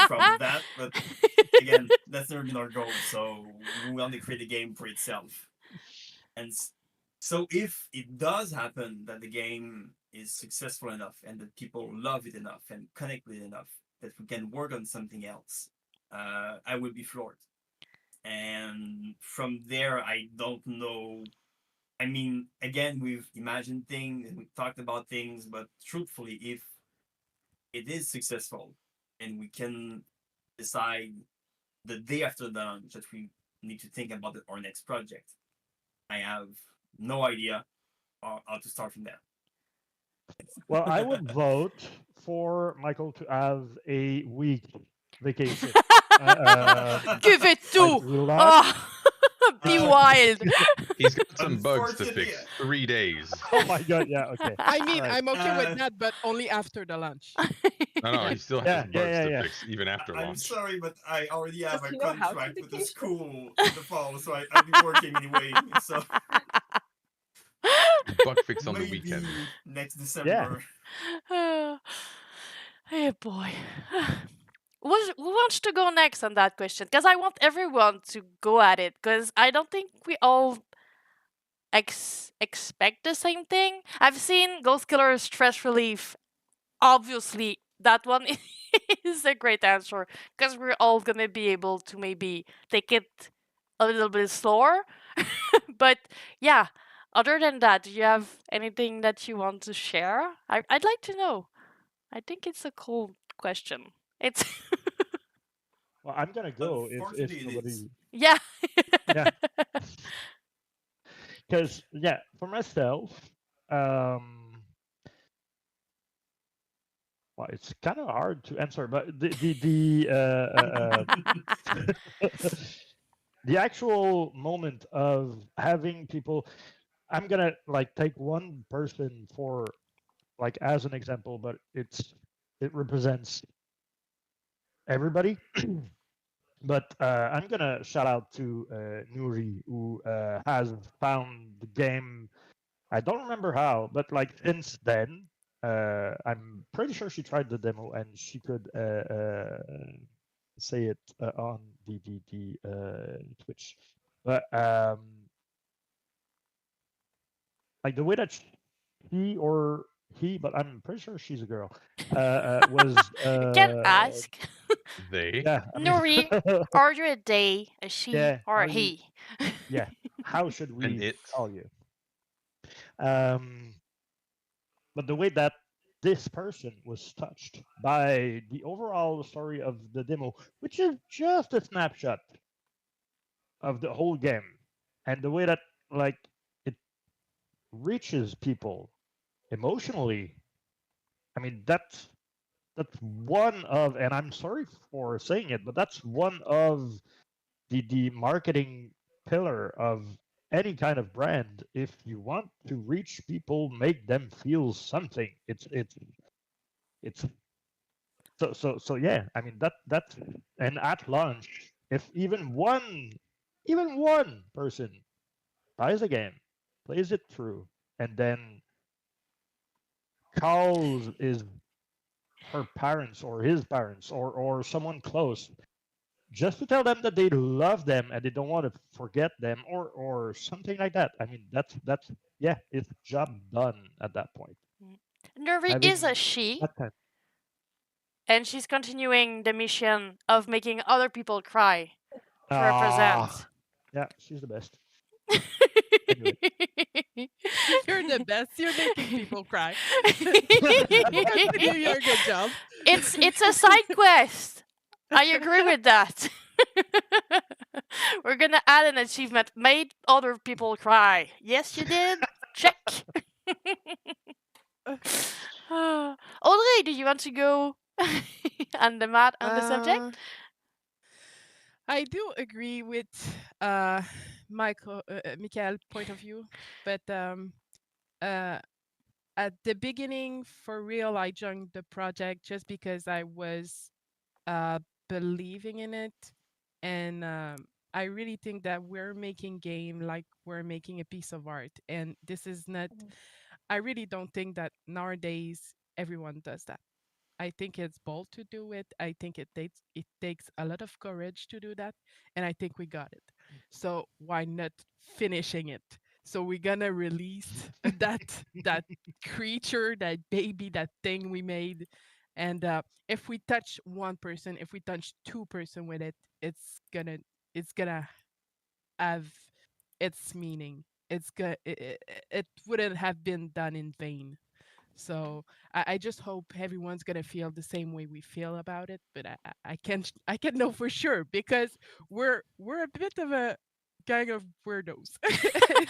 from that. But again, that's never been our goal. So we want to create a game for itself. And so if it does happen that the game is successful enough and that people love it enough and connect with it enough that we can work on something else, I will be floored. And from there, I don't know. I mean, again, we've imagined things and we've talked about things, but truthfully, if it is successful and we can decide the day after the launch that we need to think about our next project, I have no idea how to start from there. Well, I would vote for Michael to have a week vacation. Give it to! Be wild. He's got some bugs to fix. 3 days. Oh my god, yeah, okay. I mean, Right. I'm okay with that, but only after the lunch. No, he still has bugs to fix even after I'm launch. sorry, but I already have Does a he know how to contract with the vacation? school in the fall, so I'll be working anyway. So Bug fix on the maybe weekend. next December. Hey boy. Who wants to go next on that question? Because I want everyone to go at it. Because I don't think we all expect the same thing. I've seen Ghost Killer Stress Relief. Obviously, that one is a great answer because we're all gonna be able to maybe take it a little bit slower. But yeah, other than that, do you have anything that you want to share? I'd like to know. I think it's a cool question. It's Well, I'm gonna go if Unfortunately, it nobody. is. yeah. Yeah. Because for myself, well, it's kind of hard to answer, but the actual moment of having people, I'm gonna like take one person for like as an example, but it represents everybody. But I'm gonna shout out to Nuri, who has found the game. I don't remember how, but like since then, I'm pretty sure she tried the demo and she could say it on the Twitch. But like the way that she or he, but I'm pretty sure she's a girl, was You can ask. They. yeah. I mean, Nuri, are you a they, a she, Yeah, or are a you- he? yeah. How should And we it. call you? But the way that this person was touched by the overall story of the demo, which is just a snapshot of the whole game, and the way that like it reaches people emotionally. I mean, that's one of, and I'm sorry for saying it, but that's one of the marketing pillar of any kind of brand. If you want to reach people, make them feel something. It's so yeah. I mean that's and at launch, if even one person buys a game, plays it through, and then calls is her parents or his parents or someone close just to tell them that they love them and they don't want to forget them or something like that. I mean that's yeah, it's job done at that point. Nuri is a Having she, that kind- and she's continuing the mission of making other people cry to represent. Yeah, she's the best. You're the best. You're making people cry. Continue your good job. It's a side quest. I agree with that. We're gonna add an achievement. Made other people cry. Yes, you did. Check. Audrey, do you want to go on the mat on the subject? I do agree with Michael's point of view, but at the beginning, for real, I joined the project just because I was believing in it, and I really think that we're making game like we're making a piece of art, and this is not. I really don't think that nowadays everyone does that. I think it's bold to do it. I think it takes a lot of courage to do that, and I think we got it. So why not finishing it? So we're gonna release that creature, that baby, that thing we made, and if we touch one person, if we touch two-person with it, it's gonna have its meaning. It wouldn't have been done in vain. So I just hope everyone's gonna feel the same way we feel about it, but I can't know for sure because we're a bit of a gang of weirdos.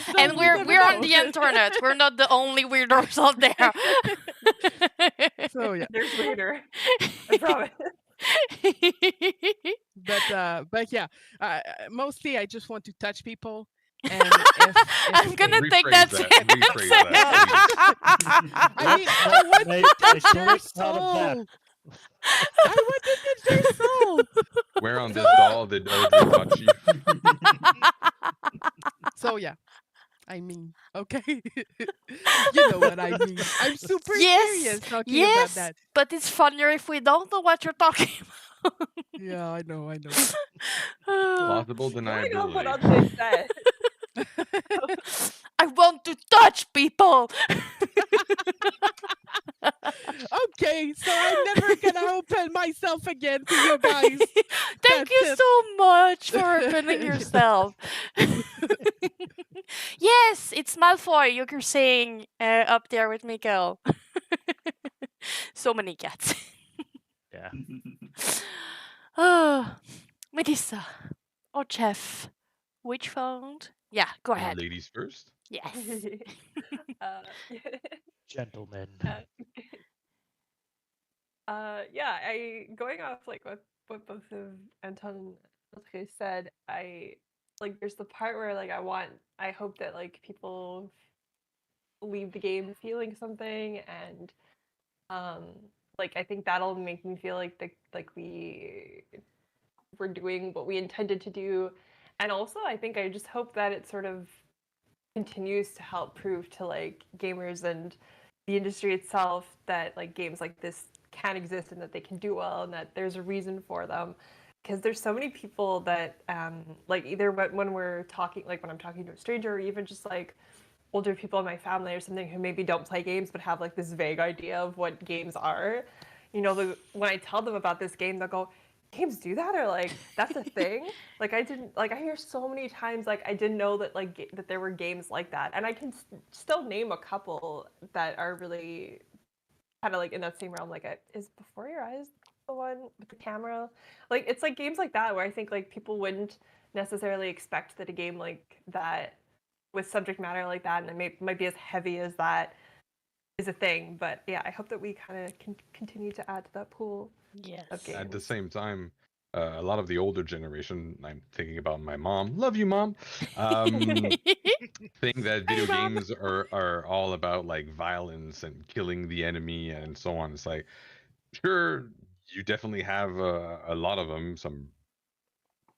So And we we're never on know. the internet. We're not the only weirdos out there. So yeah, There's weirder. I promise. but yeah, mostly I just want to touch people. And if I'm gonna take Rephrase that. that, rephrase that, I mean, I want Make to touch a their clip out of that. soul. I want to touch their soul. Where on this doll did Audrey touch you? So yeah, I mean, okay, you know what I mean. I'm super Yes, serious talking yes. about that. But it's funnier if we don't know what you're talking about. Yeah, I know. Plausible Going on what deniability. Andre said. I want to touch people. Okay, so I'm never gonna open myself again to you guys. Thank That's you it. so much for opening yourself. Yes, it's Malfoy. You're saying up there with Mikael. So many cats. Yeah. Oh, Melissa or Jeff, which phone? Yeah, go ahead. Ladies first. Yes. uh, Gentlemen. yeah, I going off like what both of Anton and Andre said, I like there's the part where like I hope that like people leave the game feeling something, and like I think that'll make me feel like we're doing what we intended to do. And also I think I just hope that it sort of continues to help prove to like gamers and the industry itself that like games like this can exist and that they can do well and that there's a reason for them, because there's so many people that like either when we're talking, like when I'm talking to a stranger, or even just like older people in my family or something who maybe don't play games but have like this vague idea of what games are, you know, when I tell them about this game, they'll go, games do that, or like that's a thing. Like I hear so many times like I didn't know that like that there were games like that, and I can still name a couple that are really kind of like in that same realm. Like is Before Your Eyes the one with the camera? Like it's like games like that where I think like people wouldn't necessarily expect that a game like that with subject matter like that, and it might be as heavy as that, is a thing. But yeah, I hope that we kind of can continue to add to that pool of Yes. games. At the same time, a lot of the older generation, I'm thinking about my mom, love you, mom, think that video Mom. games are all about like violence and killing the enemy and so on. It's like, sure, you definitely have a lot of them. Some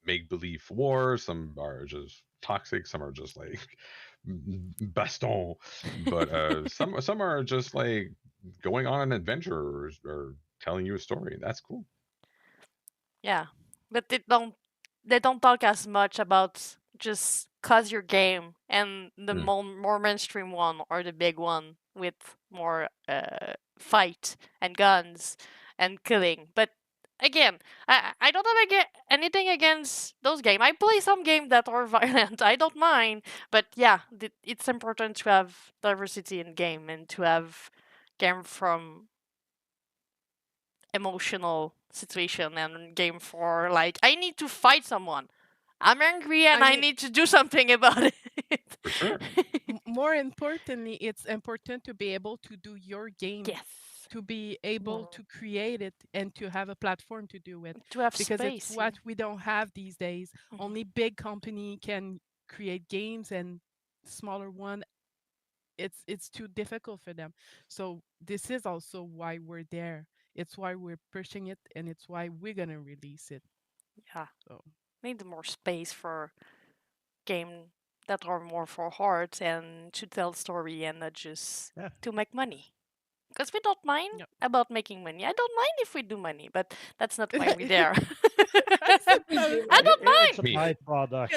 make believe war, some are just toxic, some are just like baston, but some are just like going on an adventure or telling you a story. That's cool. Yeah, but they don't talk as much about just cause your game and the Mm. more mainstream one or the big one with more fight and guns and killing. But again, I don't have anything against those games. I play some games that are violent. I don't mind, but yeah, it's important to have diversity in game and to have game from emotional situation and game for like I need to fight someone. I'm angry and I I mean- need to do something about it. For sure. More importantly, it's important to be able to do your game, Yes. to be able to create it and to have a platform to do it, To have because space. it's what we don't have these days. Mhm. Only big company can create games, and smaller one, it's too difficult for them. So this is also why we're there. It's why we're pushing it, and it's why we're gonna release it. Yeah. So Need more space for game that are more for heart and to tell story and not just Yeah. to make money. Because we don't mind Yep. about making money. I don't mind if we do money, but that's not why we're there. Sometimes- I don't It's a Me. byproduct.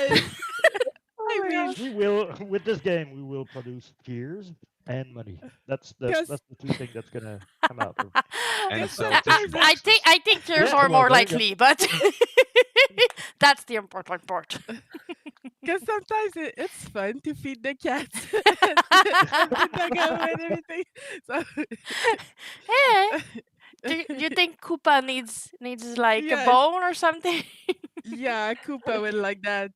I mean, We will, with this game, we will produce tears and money. That's Yes. the two things that's gonna come out of. And Guess sell what? tissue I boxes. think tears Yeah, are well, more there you go. likely, but that's the important part. Because sometimes it's fun to feed the cats and the doggo and everything. So Eh, do you think Koopa needs like a Yes. bone or something? yeah, Koopa would like that.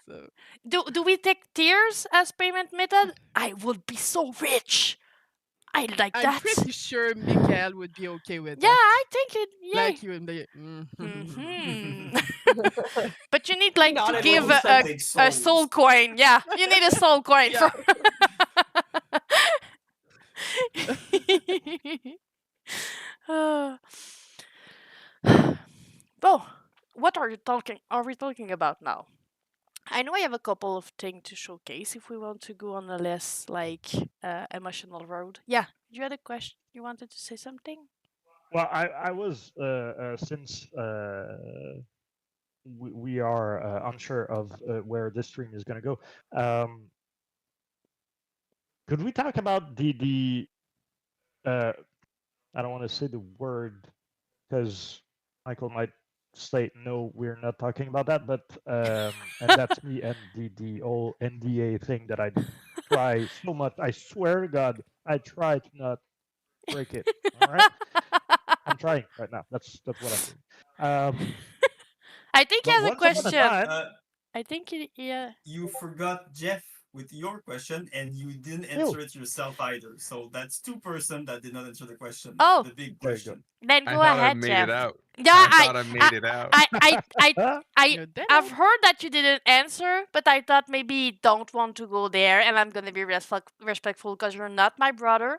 So Do we take tears as payment method? I would be so rich. I like I'm that. pretty sure Mikael would be okay with Yeah, that. I think it. Yeah. Like you and the. Mhm. But you need like Not to everyone give can take a souls. soul coin. Yeah, you need a soul coin Yeah. for. Well, what are we talking about now? I know I have a couple of things to showcase if we want to go on a less like emotional road. Yeah, you had a question. You wanted to say something? Well, I was since we are unsure of where this stream is going to go. Could we talk about the I don't want to say the word because Michael might say no, we're not talking about that. But and that's me and the old NDA thing that I try so much. I swear to God, I try to not break it. All right, I'm trying right now. That's what I'm doing. I think he But has a once upon a question. time, I think yeah. You forgot Jeff with your question, and you didn't Ew. answer it yourself either. So that's 2 person that did not answer the question. Oh. The big There you go. question. Then I go thought I ahead, made Jeff. it out. Yeah, I thought I made it out. You did I've it. heard that you didn't answer, but I thought maybe you don't want to go there, and I'm gonna be respectful because you're not my brother.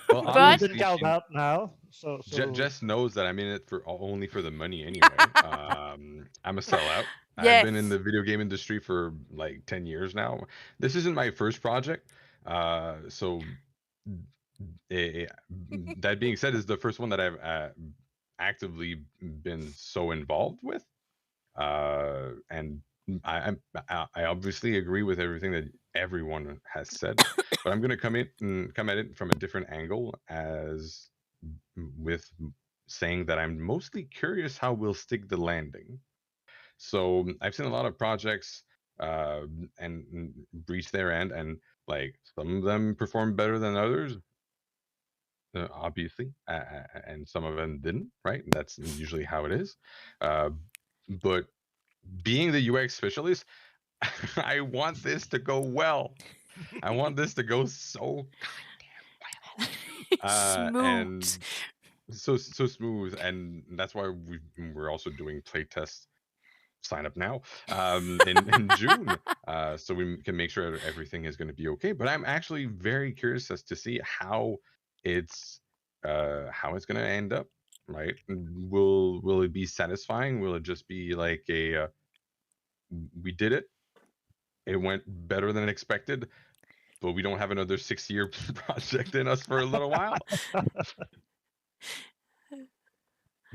Well, Well, But you've been obviously, called out now, so Jess knows that I'm in it for only for the money anyway. I'm a sellout. I've been in yes. the video game industry for like 10 years now. This isn't my first project. So that being said, is the first one that I've actively been so involved with. And I obviously agree with everything that everyone has said, but I'm going to come at it from a different angle, as with saying that I'm mostly curious how we'll stick the landing. So I've seen a lot of projects and reach their end, and like some of them perform better than others, obviously, and some of them didn't. Right, and that's usually how it is. But being the UX specialist, I want this to go well. I want this to go so goddamn well. Smooth. And so smooth, and that's why we're also doing playtests. Sign up now in June, so we can make sure everything is going to be okay. But I'm actually very curious as to see how it's going to end up. Right? Will it be satisfying? Will it just be like a we did it? It went better than expected, but we don't have another 6-year project in us for a little while.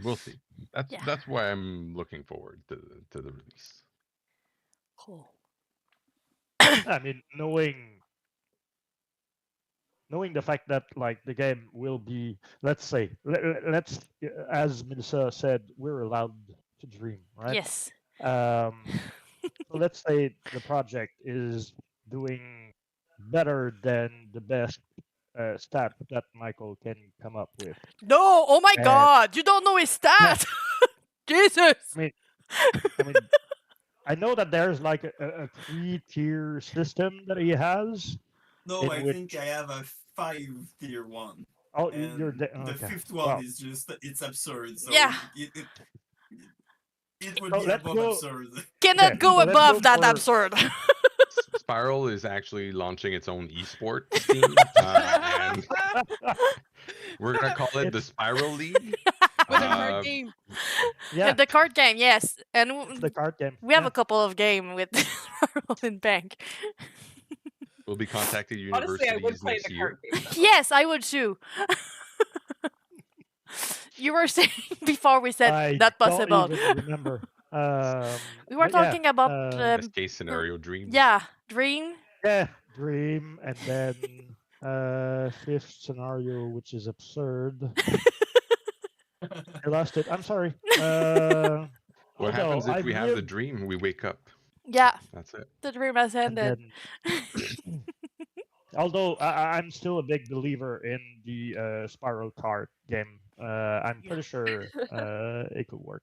We'll see. That's why I'm looking forward to the release. Cool. I mean, knowing the fact that like the game will be, let's say, let's as Melissa said, we're allowed to dream, right? Yes. So let's say the project is doing better than the best stat that Michael can come up with. No, oh my And- God, you don't know his stat. Jesus. I mean, I know that there's like a 3-tier system that he has. No, In I which- think I have a 5-tier one. Oh, And you're the okay. 5th one Well, is just, it's absurd. So Yeah. it would So be let's above go- absurd. Cannot Okay, go so let's above go that for- absurd. Spiral is actually launching its own esport team, and we're gonna call it the Spiral League. With a card game. yeah, The card game, yes, and it's the card game. we have Yeah. a couple of game with in bank. We'll be contacting Honestly, I would universities play next the year. card game. though. Yes, I would too. You were saying before we said I not don't possible. even remember. We were but yeah, talking about Best case scenario dreams. yeah, dream. yeah, dream, and then 5th scenario, which is absurd. I lost it. I'm sorry. What happens if I've we have the lived- dream? We wake up. Yeah, That's it. the dream has and ended. then, although I'm still a big believer in the Spiral card game. I'm pretty sure it could work.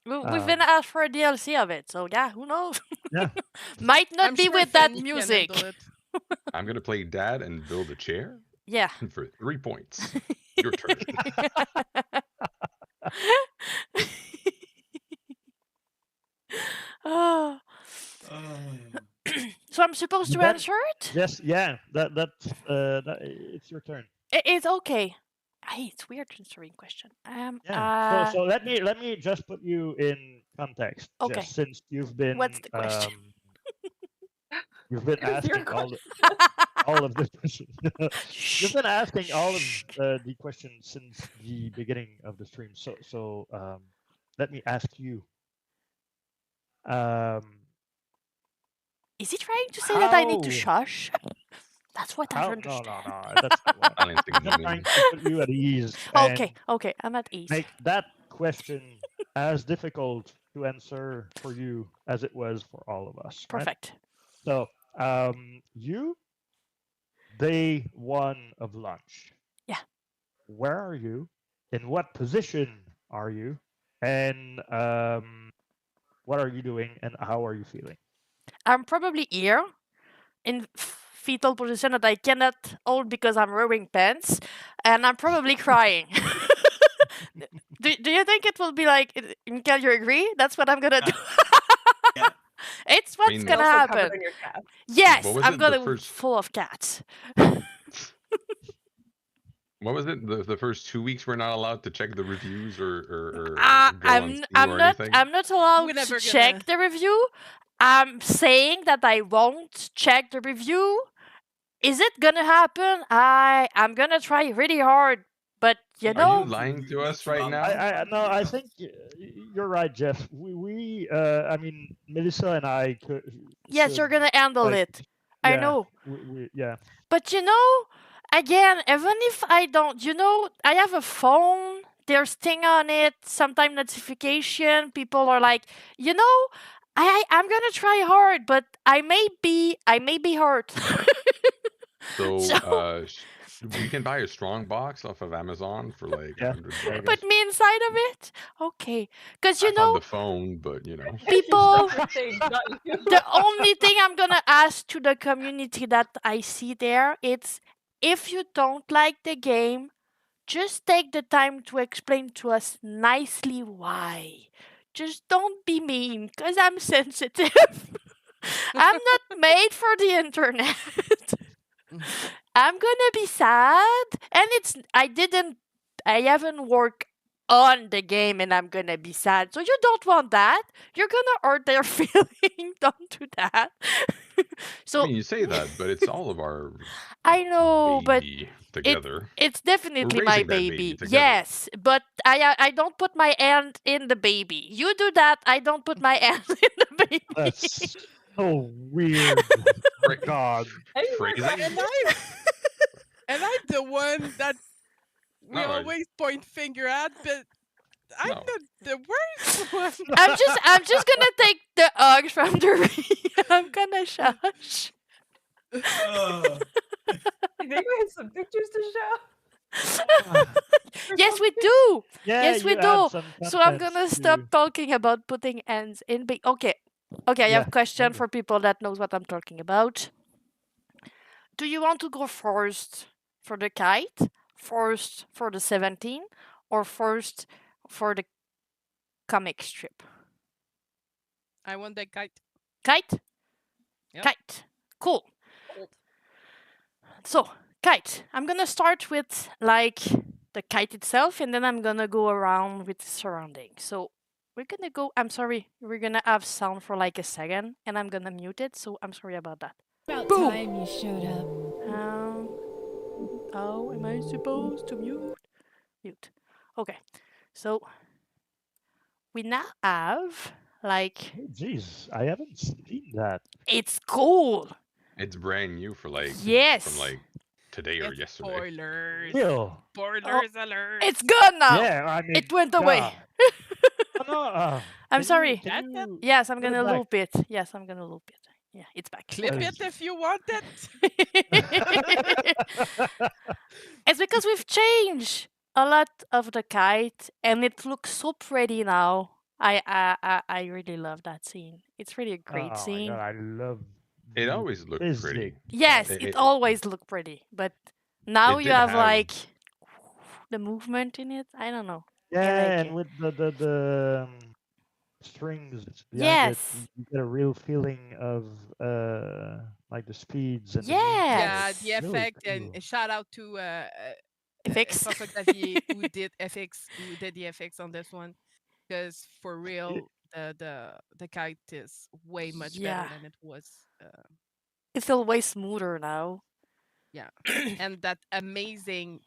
We've been asked for a DLC of it, so yeah, who knows? Yeah. Might not I'm be sure with that Fanny can music. handle it. I'm gonna play dad and build a chair Yeah. for 3 points. Your turn. Oh. So I'm supposed to That- answer it? Yes, yeah. It's your turn. It's okay. Hey, it's weird answering question. Yeah. So let me just put you in context. Okay. Just since you've been What's the question? You've been It's your asking all of the questions. You've been asking all of the questions since the beginning of the stream. So let me ask you. Is he trying to say that I need to How? shush? That's what I How? No, understand. that's not what. Silencing I'm just women. trying to put you at ease and Okay, I'm at ease. make that question as difficult to answer for you as it was for all of us. Right? Perfect. So, you, day one of lunch. Yeah. Where are you? In what position are you? And what are you doing? And how are you feeling? I'm probably here in fetal position that I cannot hold because I'm wearing pants, and I'm probably crying. Do you think it will be like, Mikael, you agree? That's what I'm gonna do. Yeah. It's what's mean- gonna Also happen. covered in your cats. Yes, What was I'm it, the gonna first- full of cats. What was it? The first 2 weeks we're not allowed to check the reviews or go on I'm Steam I'm or not anything? I'm not allowed to never check the review. I'm saying that I won't check the review. Is it gonna happen? I'm gonna try really hard, but you Are know, you lying to us right now? I think you're right, Jeff. I mean, Melissa and I could. yes, you're gonna handle like, it. I yeah, know. Yeah. But you know, again, even if I don't, I have a phone. There's thing on it. Sometimes notification. People are like, I'm gonna try hard, but I may be hurt. So, we can buy a strong box off of Amazon for like Yeah, $100. Put me inside of it, okay? Because I thought the phone, but people. Thing, not you. The only thing I'm gonna ask to the community that I see there, it's if you don't like the game, just take the time to explain to us nicely why. Just don't be mean, because I'm sensitive. I'm not made for the internet. I'm gonna be sad, and I haven't worked on the game, and I'm gonna be sad. So you don't want that. You're gonna hurt their feeling. Don't do that. So I mean, you say that, but it's all of our I know, but baby together. it's definitely my raising that baby baby. together. Yes, but I don't put my hand in the baby. You do that. I don't put my hand in the baby. That's so weird. God. Phrasing? And I'm the one that we No, always point finger at, but I'm No. the worst one. I'm just gonna take the hugs from the ring. I'm gonna shush. Oh. I think we have some pictures to show. Yes, we do. Yeah, Yes, we you have do. some So I'm content gonna to- stop talking about putting hands in. Okay. I have Yeah, a question maybe. for people that knows what I'm talking about. Do you want to go first for the kite, first for the 17, or first for the comic strip? I want that kite. Kite? Yep. Kite. Cool. So, kite. I'm gonna start with like the kite itself, and then I'm gonna go around with the surroundings. So we're gonna go. I'm sorry, we're gonna have sound for like a second, and I'm gonna mute it. So I'm sorry about that. About Boom. time you showed up. How am I supposed to mute? Mute. Okay. So we now have like Oh, jeez, I haven't seen that. it's cool. It's brand new for like Yes. from like today or yesterday. Spoilers. Real. Spoilers alert. It's gone now. Yeah, I mean, It went away. God. Oh, no, I'm can you- sorry. can you- Yes, I'm Put it gonna back. loop it. Yes, I'm gonna loop it. Yeah, it's back. Clip Okay. it if you want it. It's because we've changed a lot of the kite, and it looks so pretty now. I really love that scene. It's really a great Oh my scene. God, I love. It the always looked physics. pretty. Yes, It- it it- always looked pretty, but now It you did have have- like the movement in it. I don't know. Yeah, like and it. with the strings behind Yes. it, you get a real feeling of like the speeds and the Yeah, Yes. the Really effect and cool. a shout out to FX. François Xavier who did the FX on this one, because for real the kite is way much Yeah. better than it was. It's still way smoother now. Yeah, and that amazing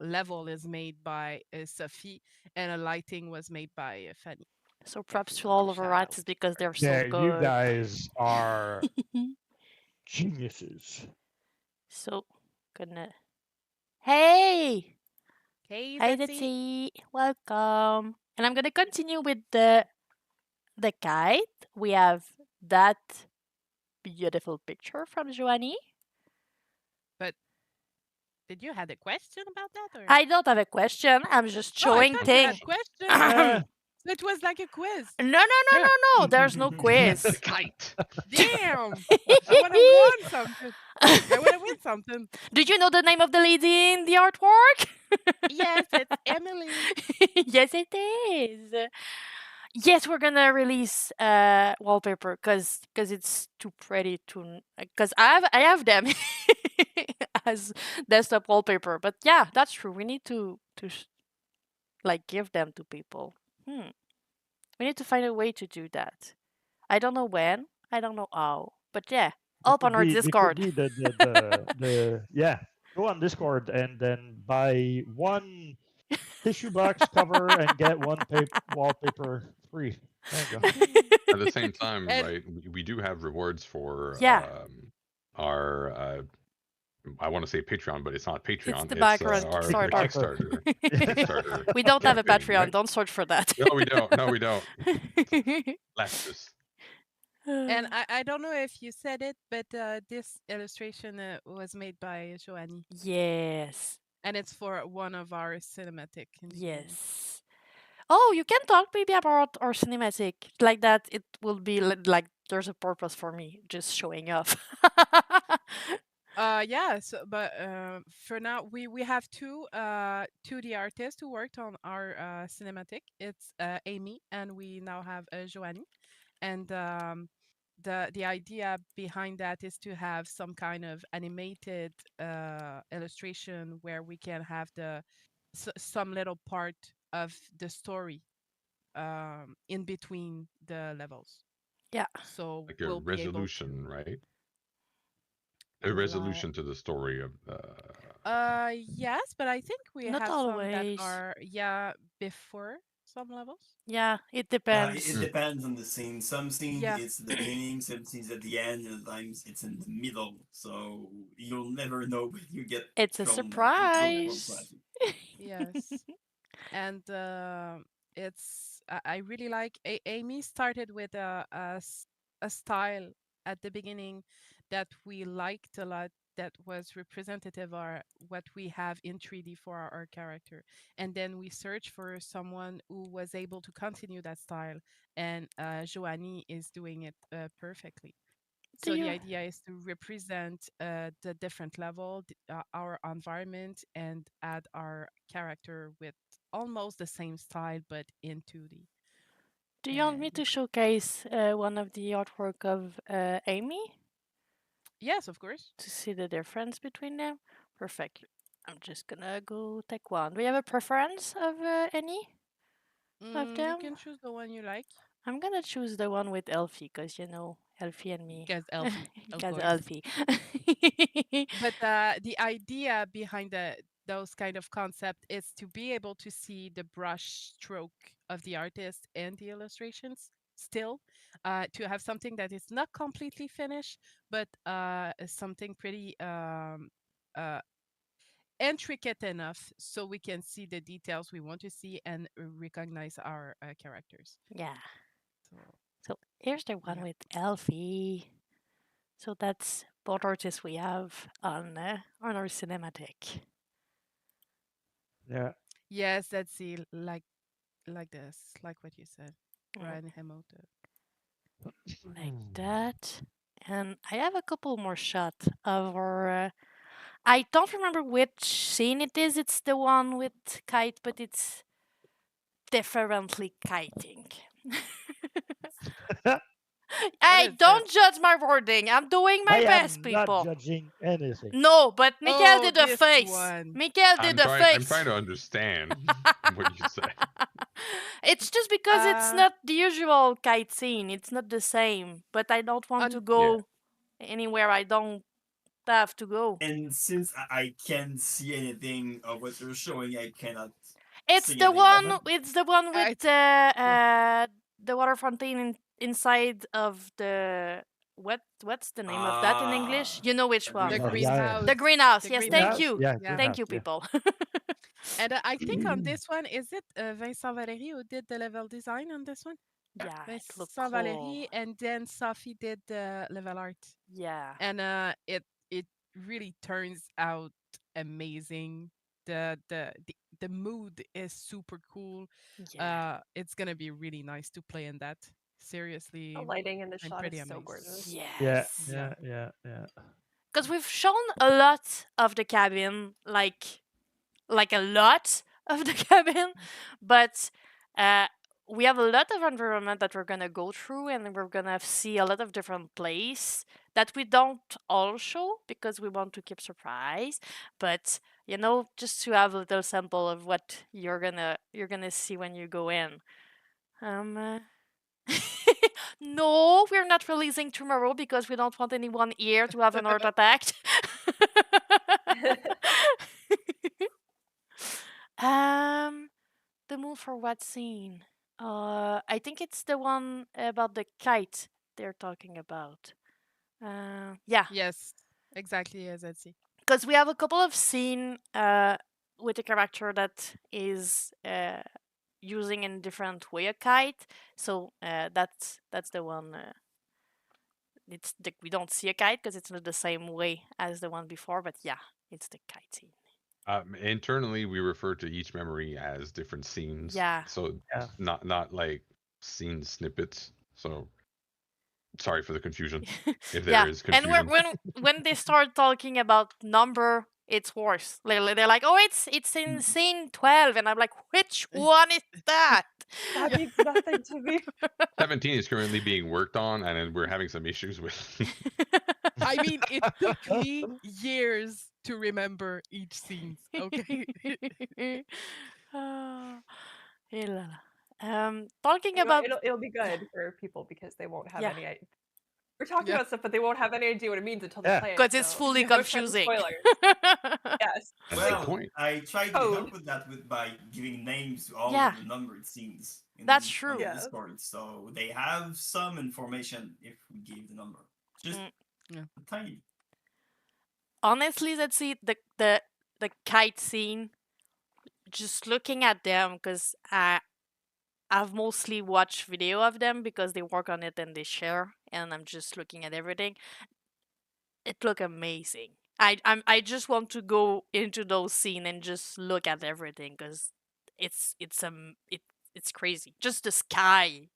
level is made by Sophie, and a lighting was made by Fanny. So props to Definitely all of shout our out. artists because they're so Yeah, good. you guys are geniuses. So, gonna. Hey! Hey, Hi, Betsy. Detsy. Welcome. And I'm gonna continue with the kite. We have that beautiful picture from Joanie. But did you have a question about that, or? I don't have a question. I'm just Oh, I showing thought you had things. questions. Uh, So it was like a quiz. No. There's no The quiz. kite. Damn! I want to win something. I want to win something. Did you know the name of the lady in the artwork? Yes, it's Emily. Yes, it is. Yes, we're gonna release wallpaper because it's too pretty to because I have them as desktop wallpaper. But yeah, that's true. We need to like give them to people. We need to find a way to do that. I don't know when. I don't know how. But yeah, up on our It could Discord. be yeah. Go on Discord and then buy one tissue box cover and get one wallpaper free. There you go. At the same time, And- right, we do have rewards for Yeah. our I want to say Patreon, but it's not Patreon. the background our Kickstarter. Kickstarter. We don't have a campaign, Patreon. right? Don't search for that. No, we don't. No, we don't. Lapsus. And I don't know if you said it, but this illustration was made by Joanie. Yes. And it's for one of our cinematic. Yes. Oh, you can talk maybe about our cinematic like that. It will be like there's a purpose for me just showing off. Yeah. So, but for now, we have two 2D artists who worked on our cinematic. It's Amy, and we now have Joanie. And the idea behind that is to have some kind of animated illustration where we can have some little part of the story in between the levels. Yeah. So Like a we'll be able resolution, to, right? A resolution to the story of yes, but I think we Not have always. some that are before some levels. Yeah, it It depends. depends on the scene. Some scenes Yeah. it's the beginning, some scenes at the end, and times it's in the middle. So you'll never know when you get. It's a from surprise. project. Yes. And it's I really like Amy started with a style at the beginning that we liked a lot, that was representative of what we have in 3D for our character. And then we searched for someone who was able to continue that style, and Joanie is doing it perfectly. So the idea is to represent the different level, our environment, and add our character with almost the same style, but in 2D. Do you want me to showcase one of the artwork of Amy? Yes, of course. To see the difference between them? Perfect. I'm just gonna go take one. Do you have a preference of any of them? You can choose the one you like. I'm gonna choose the one with Elfie, because you know, Elfie and me. Because Elfie. Because Elfie. But the idea behind those kind of concept is to be able to see the brush stroke of the artist and the illustrations still, to have something that is not completely finished, but something pretty intricate enough so we can see the details we want to see and recognize our characters. Yeah. So here's the one with Elfie. So that's both artists we have on our cinematic. Yeah. Yes, that's it. Like this, like what you said. Ryan Hemoto. Like that. And I have a couple more shots of our. I don't remember which scene it is. It's the one with kite, but it's differently kiting. Hey, don't judge my wording. I'm doing my best, people. I'm not judging anything. No, but Mikael did the this face. one. Mikael did the face. I'm trying to understand what you say. It's just because it's not the usual kite scene. It's not the same. But I don't want to go anywhere I don't have to go. And since I can't see anything of what you're showing, I cannot. It's the one. It's the one with the water fountain inside of the what's the name of that in English? You know which The one? The greenhouse. greenhouse. The greenhouse. The Yes, greenhouse. thank you. Yeah, Yeah. Thank you, greenhouse, people. And I think on this one, is it Vincent Valéry who did the level design on this one? Yeah, it looked Vincent cool. Valéry, and then Sophie did the level art. Yeah. And it really turns out amazing. The mood is super cool. Yeah. It's gonna be really nice to play in that. The Seriously, lighting in the I'm shot pretty is so amazed. gorgeous. yeah, Yes. yeah. Because we've shown a lot of the cabin, like a lot of the cabin, but we have a lot of environment that we're gonna go through, and we're gonna see a lot of different places that we don't all show because we want to keep surprise. But just to have a little sample of what you're gonna see when you go in. No, we're not releasing tomorrow because we don't want anyone here to have an heart attack. The move for what scene? I think it's the one about the kite they're talking about. Yeah, Yes, exactly as I see. because we have a couple of scene with a character that is using in a different way a kite. So that's the one. We don't see a kite because it's not the same way as the one before. But yeah, it's the kite scene. Internally, we refer to each memory as different scenes. Yeah. So Yeah. not like scene snippets. So sorry for the confusion. If Yeah, there is and confusion. when they start talking about number, it's worse. They're like, oh, it's in scene 12, and I'm like, which one is that? That means nothing to me. 17 is currently being worked on, and then we're having some issues with. I mean, it took me years to remember each scene. Okay. Ah, eh la la. Talking You know, about it'll be good for people because they won't have Yeah. any. We're talking Yeah. about stuff, but they won't have any idea what it means until they Yeah. play it. because it's so fully no time for confusing. spoilers. Yes. That's the Well, point. I tried to Code. help with that by giving names to all Yeah. of the numbered scenes. That's on true. the Yeah. Discord, so they have some information if we gave the number. Just Yeah. tiny. Honestly, let's see the kite scene. Just looking at them, because I've mostly watched video of them because they work on it and they share, and I'm just looking at everything. It look amazing. I just want to go into those scene and just look at everything because it's crazy. Just the sky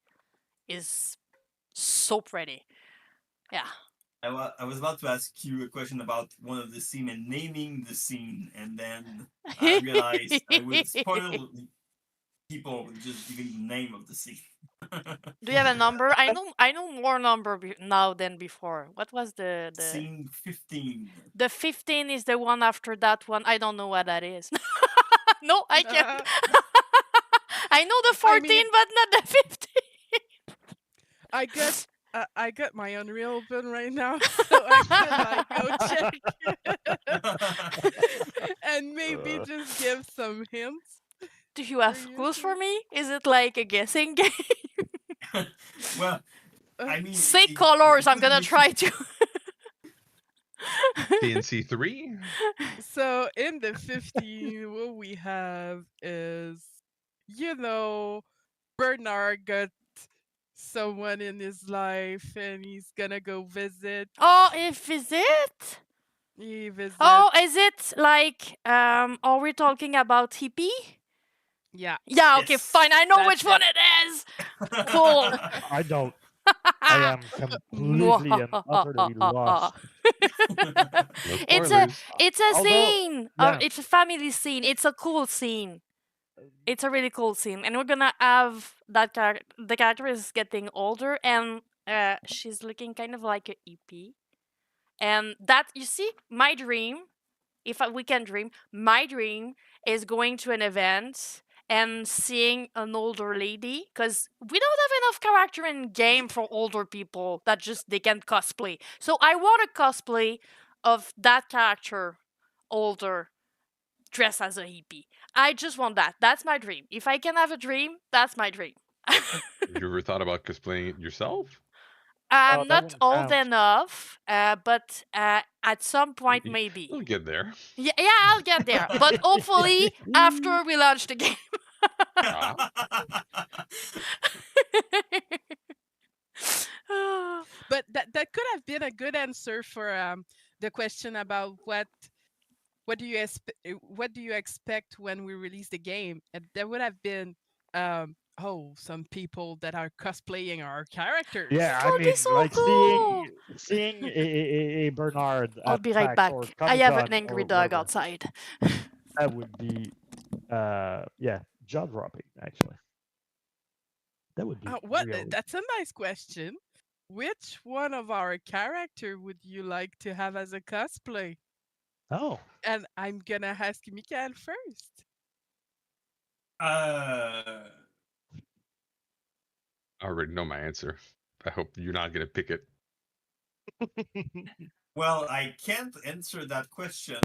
is so pretty. Yeah. I was about to ask you a question about one of the scene and naming the scene, and then I realized I would spoil people with just giving the name of the scene. Do you have a number? I know more number now than before. What was the Scene 15. The 15 is the one after that one. I don't know what that is. No, I can't. I know the 14, but not the 15. I got my Unreal open right now, so I can go check and maybe just give some hints. Do you have For you clues to- for me? Is it like a guessing game? Well, I mean, Say it colors. I'm could gonna be- try to. PNC 3? So in the 15, what we have is, Bernard got someone in his life and he's gonna go visit. Oh, is it? He visits. Oh, is it like are we talking about hippie? Yeah. Yeah, okay, Yes. fine. I know That's which one it is. Cool. I don't. I am completely and utterly lost. No It's spoilers. It's a Although- scene. yeah. It's a family scene. It's a cool scene. It's a really cool scene, and we're gonna have that character. The character is getting older, and she's looking kind of like a EP. And that, you see, my dream, if we can dream, my dream is going to an event and seeing an older lady, because we don't have enough character in game for older people that just they can cosplay. So I want a cosplay of that character, older, dressed as a hippie. I just want that. That's my dream. If I can have a dream, that's my dream. You ever thought about cosplaying it yourself? I'm Oh, that not won't old count. enough, but at some point You'll maybe. get there. Yeah, I'll get there. But hopefully after we launch the game. Ah. But that could have been a good answer for the question about what do you expect when we release the game, and there would have been some people that are cosplaying our characters. Yeah, That I would be mean, so like cool. seeing a Bernard I'll at be right PAX back. or I have an Comic-Con angry or dog whatever, outside. that would be, jaw dropping. Actually, that would be really. That's a nice question. Which one of our character would you like to have as a cosplay? Oh, And I'm gonna ask Mikael first. Uh, I already know my answer. I hope you're not gonna pick it. well, I can't answer that question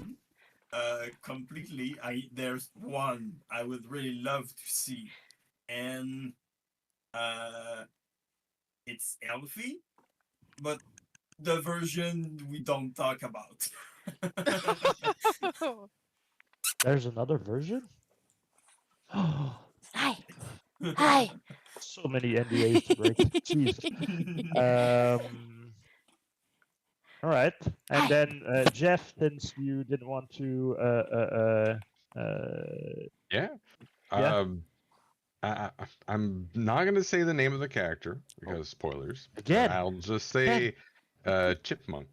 completely. There's one I would really love to see, and it's Elfie, but the version we don't talk about. there's another version. Hi. Hi. So many NDAs to break. Jesus. All right, and Hi. then Jeff, since you didn't want to, Yeah. Yeah. I'm not gonna say the name of the character because spoilers. but Again. I'll just say Chipmunk.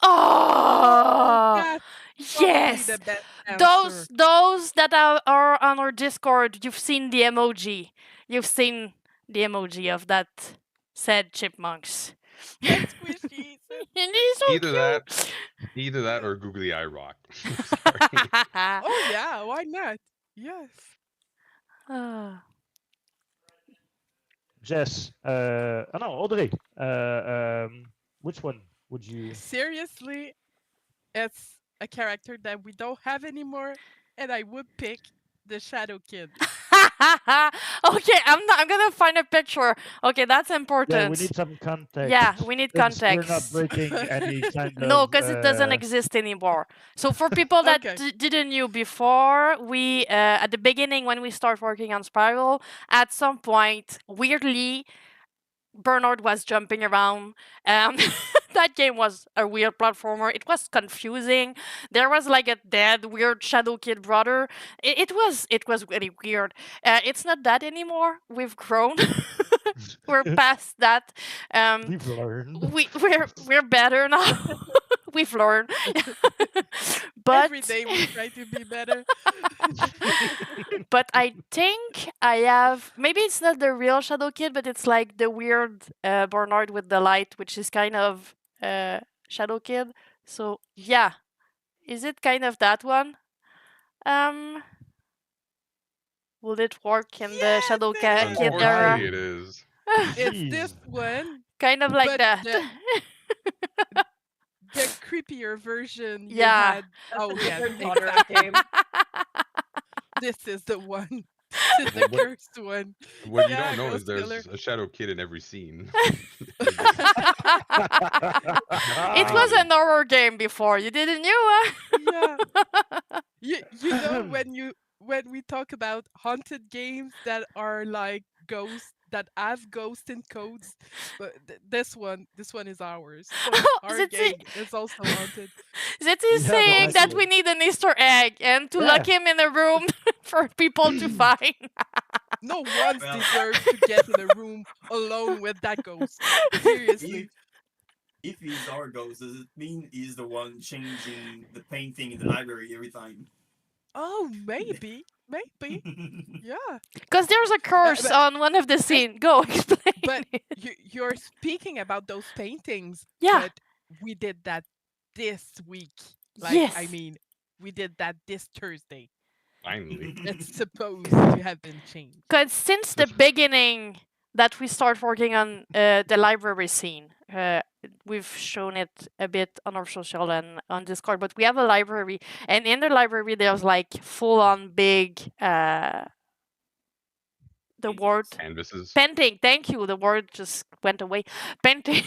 Oh, That's probably yes. the best Those answer. that are on our Discord, you've seen the emoji. You've seen the emoji of that said chipmunks. And squishies. And he's so Either that or Googly Eye Rock. cute. Oh yeah, why not? Yes. Jess, no, Audrey. Which one would you? Seriously, it's a character that we don't have anymore, and I would pick the Shadow Kid. Okay, I'm gonna find a picture. Okay, that's important. Yeah, we need some context. Yeah, we need since context. We're not breaking any kind of. No, because it doesn't exist anymore. So for people that Okay. didn't know before, we at the beginning when we start working on Spiral, at some point, weirdly, Bernard was jumping around. That game was a weird platformer. It was confusing. There was like a dead weird Shadow Kid brother. It was really weird. It's not that anymore. We've grown. We're past that. We've learned. We're better now. We've learned. But Every day we try to be better. but I think I have, maybe it's not the real Shadow Kid, but it's like the weird Bernard with the light, which is kind of Shadow Kid. So yeah, is it kind of that one? Will it work in the Yes, Shadow it Kid is. era? Unfortunately, it is. It's this Jeez. one, Kind of like but that. the creepier version. You Yeah. had. Oh yeah, Third moderate game. this is the one. This is the What- cursed one. What you Yeah, don't know is Ghost there's Killer. a Shadow Kid in every scene. It was an horror game before. You didn't know? Yeah. You know when we talk about haunted games that are like ghosts that have ghosts in codes, but this one is ours. So our Zitzi- game is also haunted. Zitzi We is have saying that actually- we need an Easter egg and to lock him in a room for people to find. No one Well- deserves to get in a room alone with that ghost. Seriously. If he's our ghost, does it mean he's the one changing the painting in the library every time? Oh, maybe. Yeah. Because there's a curse but- on one of the scenes. Go explain. But it. you're speaking about those paintings. Yeah. But we did that this week. I Yes. mean, we did that this Thursday. Finally. It's supposed to have been changed. Because since the beginning that we start working on the library scene, we've shown it a bit on our social and on Discord, but we have a library, and in the library there's like full-on big the word Canvases. painting. Thank you. The word just went away. Painting.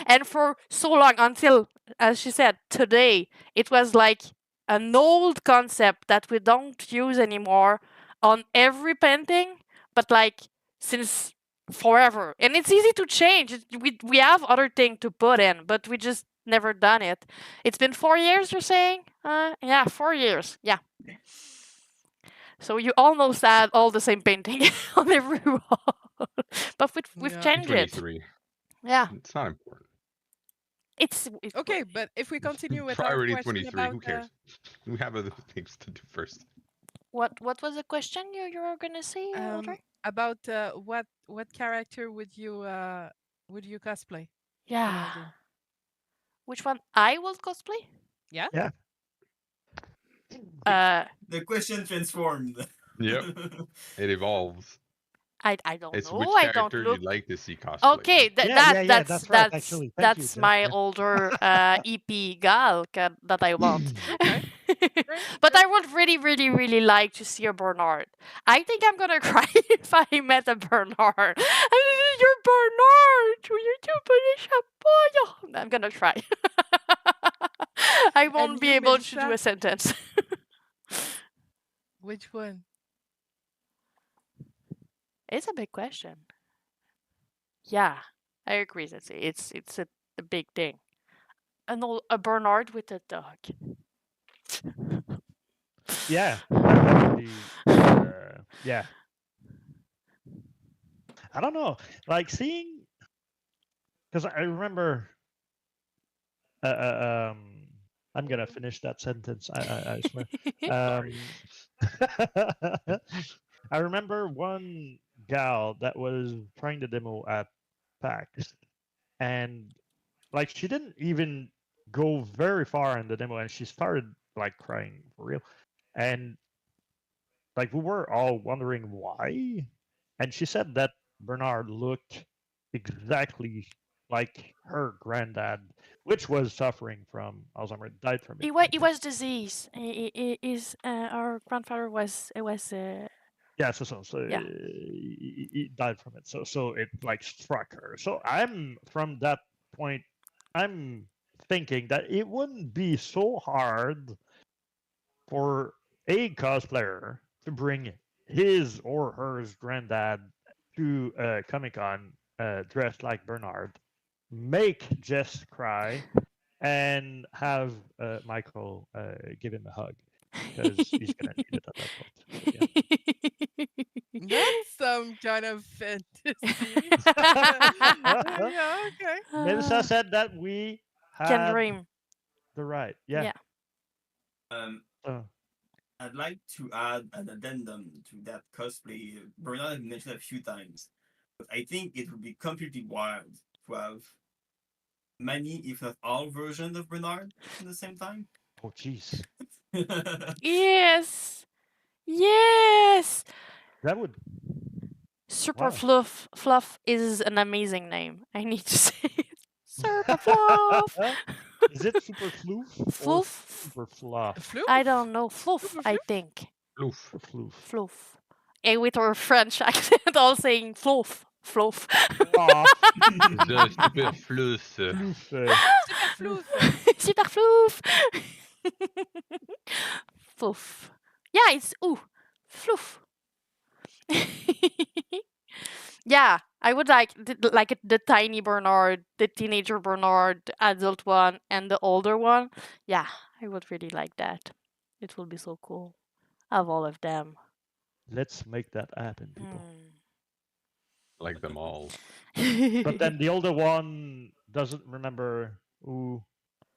And for so long, until, as she said, today, it was like an old concept that we don't use anymore on every painting, but like since forever. And it's easy to change. We have other thing to put in, but we just never done it. It's been 4 years, you're saying? Yeah, 4 years. Yeah. So you almost had all the same painting on every wall. But we've Yeah. changed it. 23. Yeah. It's not important. It's Okay, but if we continue with our Priority question 23. about Who cares? We have other things to do first. what was the question you were gonna say, Audrey? about what character would you cosplay? Yeah. Ronaldo? Which one I will cosplay? Yeah. Yeah. The question transformed. Yep. It evolves. I don't It's know. which I don't character look. you'd like to see cosplay. Okay, Yeah, that's right, actually. Thank you, that's Jeff, my yeah. older EP gal that I want. Okay. But I would really, really, really like to see a Bernard. I think I'm gonna cry if I met a Bernard. You're Bernard. You do British chapeau. I'm gonna cry. I won't And be you, able to do Melissa? a sentence. Which one? It's a big question. Yeah, I agree. It's a big thing. A Bernard with a dog. Yeah, that would be. Yeah. I don't know, like seeing, because I remember. I'm gonna finish that sentence. I swear. Sorry. I remember one gal that was trying the demo at PAX, and like she didn't even go very far in the demo, and she started like crying for real, and like we were all wondering why, and she said that Bernard looked exactly like her granddad, which was suffering from Alzheimer's, died from it. He was diseased. Our grandfather was Yeah, so Yeah. he died from it. So it like struck her. So I'm from that point, I'm thinking that it wouldn't be so hard for a cosplayer to bring his or hers granddad to Comic Con dressed like Bernard, make Jess cry, and have Michael give him a hug because he's gonna need it at that point. So, yeah. That's some kind of fantasy. Yeah, okay. Melissa said that we Can had dream. the right. Yeah. Um, I'd like to add an addendum to that cosplay. Bernard mentioned a few times, but I think it would be completely wild to have many, if not all, versions of Bernard at the same time. Oh, jeez. Yes. Yes. That would. Super Wow. Fluff. Fluff is an amazing name. I need to say it. Super Fluff. Is it super floof? Or Fluff. super fluff? Floof? I don't know. Fluff, I think. Oof. Super floof. Fluff. And with our French accent, all saying fluff. Fluff. Aw, The super flus. floof. Super floof. Super fluff. Fluff. Yeah, it's ooh. Fluff. Yeah, I would like the tiny Bernard, the teenager Bernard, the adult one, and the older one. Yeah, I would really like that. It will be so cool. Have all of them. Let's make that happen, people. Like them all. But then the older one doesn't remember who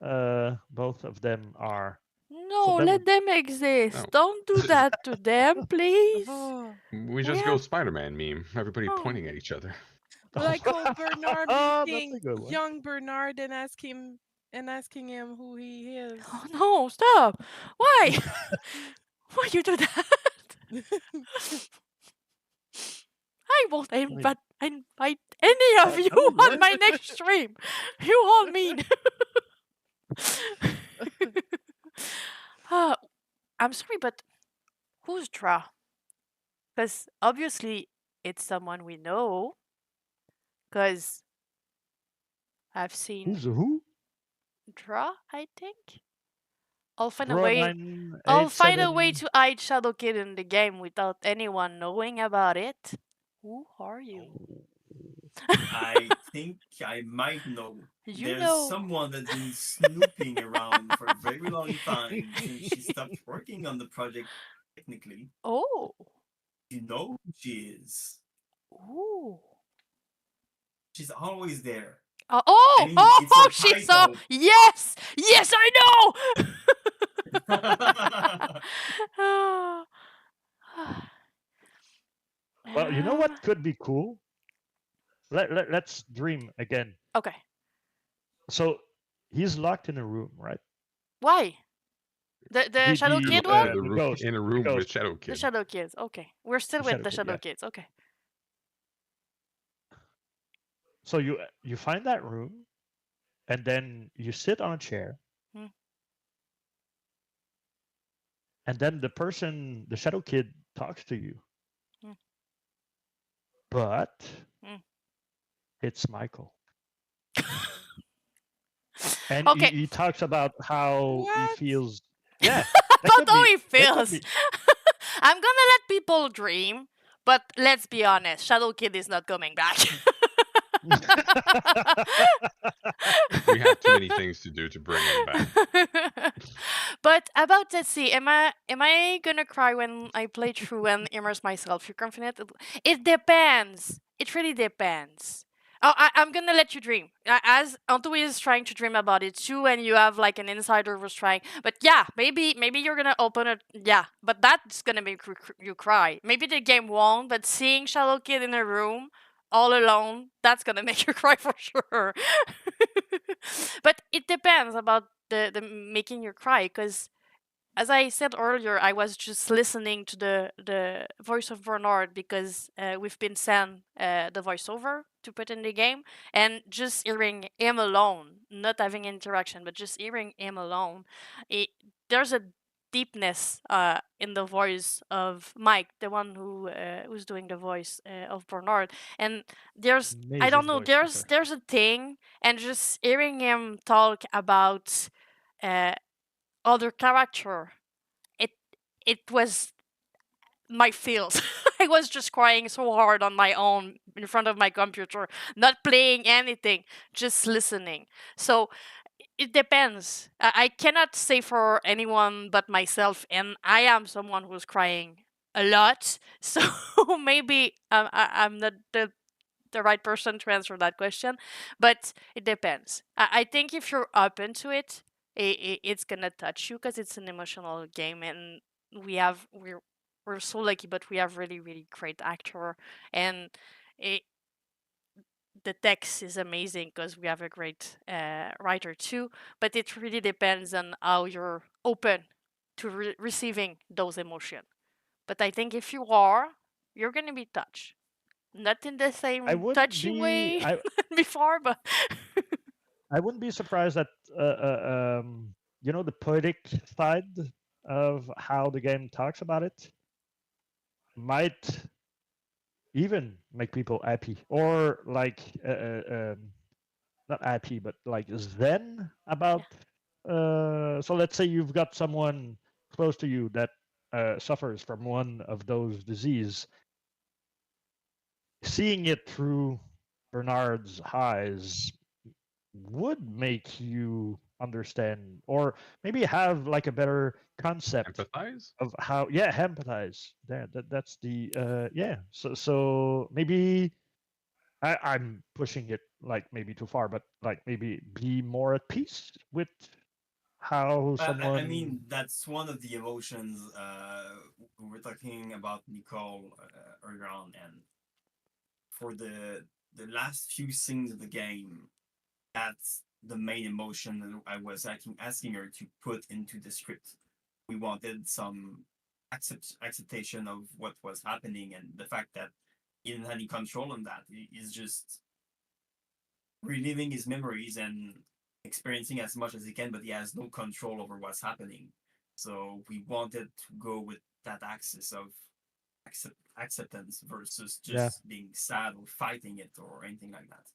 both of them are. No, that let would- them exist. No. Don't do that to them, please. Oh, We just go Spider-Man meme. Everybody Oh. pointing at each other. will I call Bernard That's being a good one. young Bernard and asking him who he is? Oh no, stop. Why? Why you do that? I won't invite any of you know, on right? my next stream. You all mean. I'm sorry, but who's Dra? Because obviously it's someone we know, because I've seen Who's who? Draw, I think. I'll find a Draw way. I'll find a way 987. to hide Shadow Kid in the game without anyone knowing about it. Who are you? I think I might know. You There's know. someone that's been snooping around for a very long time since she stopped working on the project technically. Oh. You know who she is. Ooh. She's always there. Oh, I mean, it's her she's so. title. Yes! Yes, I know! Well, you know what could be cool? Let's dream again. Okay. So he's locked in a room, right? Why? The Shadow Kid one? the ghost. In a room ghost. with Shadow Kid. The Shadow Kids. Okay. We're still The with the Shadow Shadow Kid, Kids. Okay. So you find that room, and then you sit on a chair, Hmm. and then the Shadow Kid, talks to you. Hmm. But Hmm. it's Michael. And Okay. he talks about how he What? feels. Yeah. About how he that could feels. be. I'm gonna let people dream, but let's be honest, Shadow Kid is not coming back. We have too many things to do to bring him back. But about, let's see, am I gonna cry when I play through and immerse myself? You're confident? It depends. It really depends. Oh, I'm gonna let you dream. As Anto is trying to dream about it too, and you have like an insider who's trying. But yeah, maybe you're gonna open it. Yeah, but that's gonna make you cry. Maybe the game won't, but seeing Shadow Kid in a room all alone, that's gonna make you cry for sure. But it depends about the making you cry, because as I said earlier, I was just listening to the voice of Bernard because we've been sent the voiceover to put in the game, and just hearing him alone, not having interaction, but just hearing him alone, there's a deepness in the voice of Mike, the one who's doing the voice of Bernard, and there's I don't Amazing know, voice actor. there's a thing, and just hearing him talk about other character, it was my feels. I was just crying so hard on my own in front of my computer, not playing anything, just listening. So it depends. I cannot say for anyone but myself, and I am someone who's crying a lot. So maybe I'm not the right person to answer that question, but it depends. I think if you're open to it, it's gonna touch you because it's an emotional game, and we're so lucky, but we have really great actor, and it, the text is amazing because we have a great writer too. But it really depends on how you're open to receiving those emotions. But I think if you are, you're gonna be touched. Not in the I same wouldn't touchy be. way before, but I wouldn't be surprised that the poetic side of how the game talks about it might even make people happy, or like not happy, but like zen about. So let's say you've got someone close to you that suffers from one of those disease. Seeing it through Bernard's eyes would make you understand, or maybe have like a better concept Empathize? of how empathize. That's the so maybe I'm pushing it like maybe too far, but like maybe be more at peace with how someone. I mean, that's one of the emotions we were talking about Nicole earlier on, and for the last few scenes of the game, that's the main emotion that I was asking her to put into the script. We wanted some acceptation of what was happening, and the fact that he didn't have any control on that. He's just reliving his memories and experiencing as much as he can, but he has no control over what's happening. So we wanted to go with that axis of acceptance versus just Yeah. being sad or fighting it or anything like that.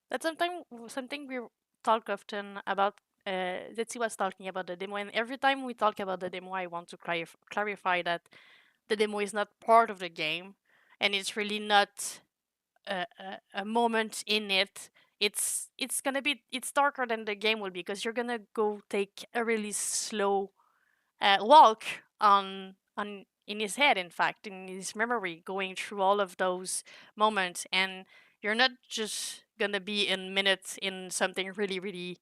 That's something we talk often about. Zetsi was talking about the demo, and every time we talk about the demo, I want to clarify that the demo is not part of the game, and it's really not a moment in it. It's darker than the game will be, because you're gonna go take a really slow walk on in his head, in fact, in his memory, going through all of those moments, and you're not just gonna be in minutes in something really, really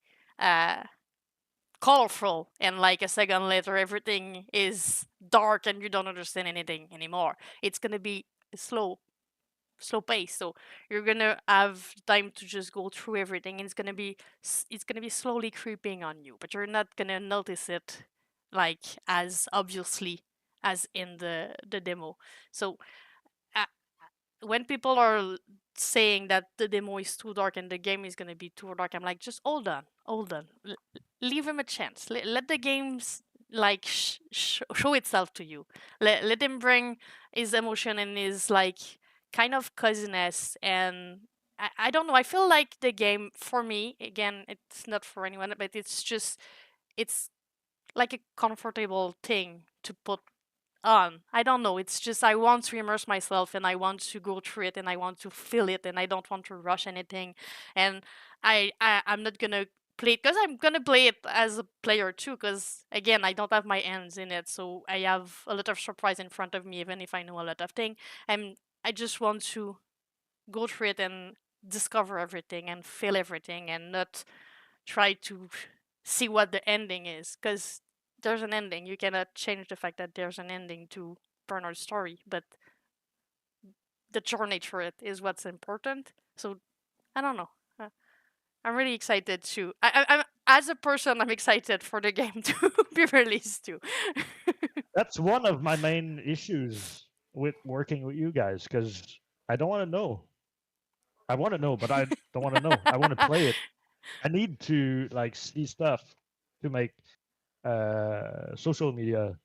colorful, and like a second later everything is dark and you don't understand anything anymore. It's gonna be slow pace, so you're gonna have time to just go through everything, and it's gonna be slowly creeping on you, but you're not gonna notice it like as obviously as in the demo. So uh, when people are saying that the demo is too dark and the game is gonna be too dark, I'm like, just hold on, leave him a chance. Let the games like show itself to you. Let him bring his emotion and his like kind of coziness. And I don't know, I feel like the game, for me, again, it's not for anyone, but it's like a comfortable thing to put on. I don't know. It's just I want to immerse myself, and I want to go through it, and I want to feel it, and I don't want to rush anything. And I'm not gonna play it, because I'm gonna play it as a player too. Because again, I don't have my hands in it, so I have a lot of surprise in front of me, even if I know a lot of things. And I just want to go through it and discover everything and feel everything, and not try to see what the ending is, because there's an ending. You cannot change the fact that there's an ending to Bernard's story, but the journey through it is what's important. So I don't know. I'm really excited too. I'm as a person, I'm excited for the game to be released too. That's one of my main issues with working with you guys, because I don't want to know. I want to know, but I don't want to know. I want to play it. I need to like see stuff to make social media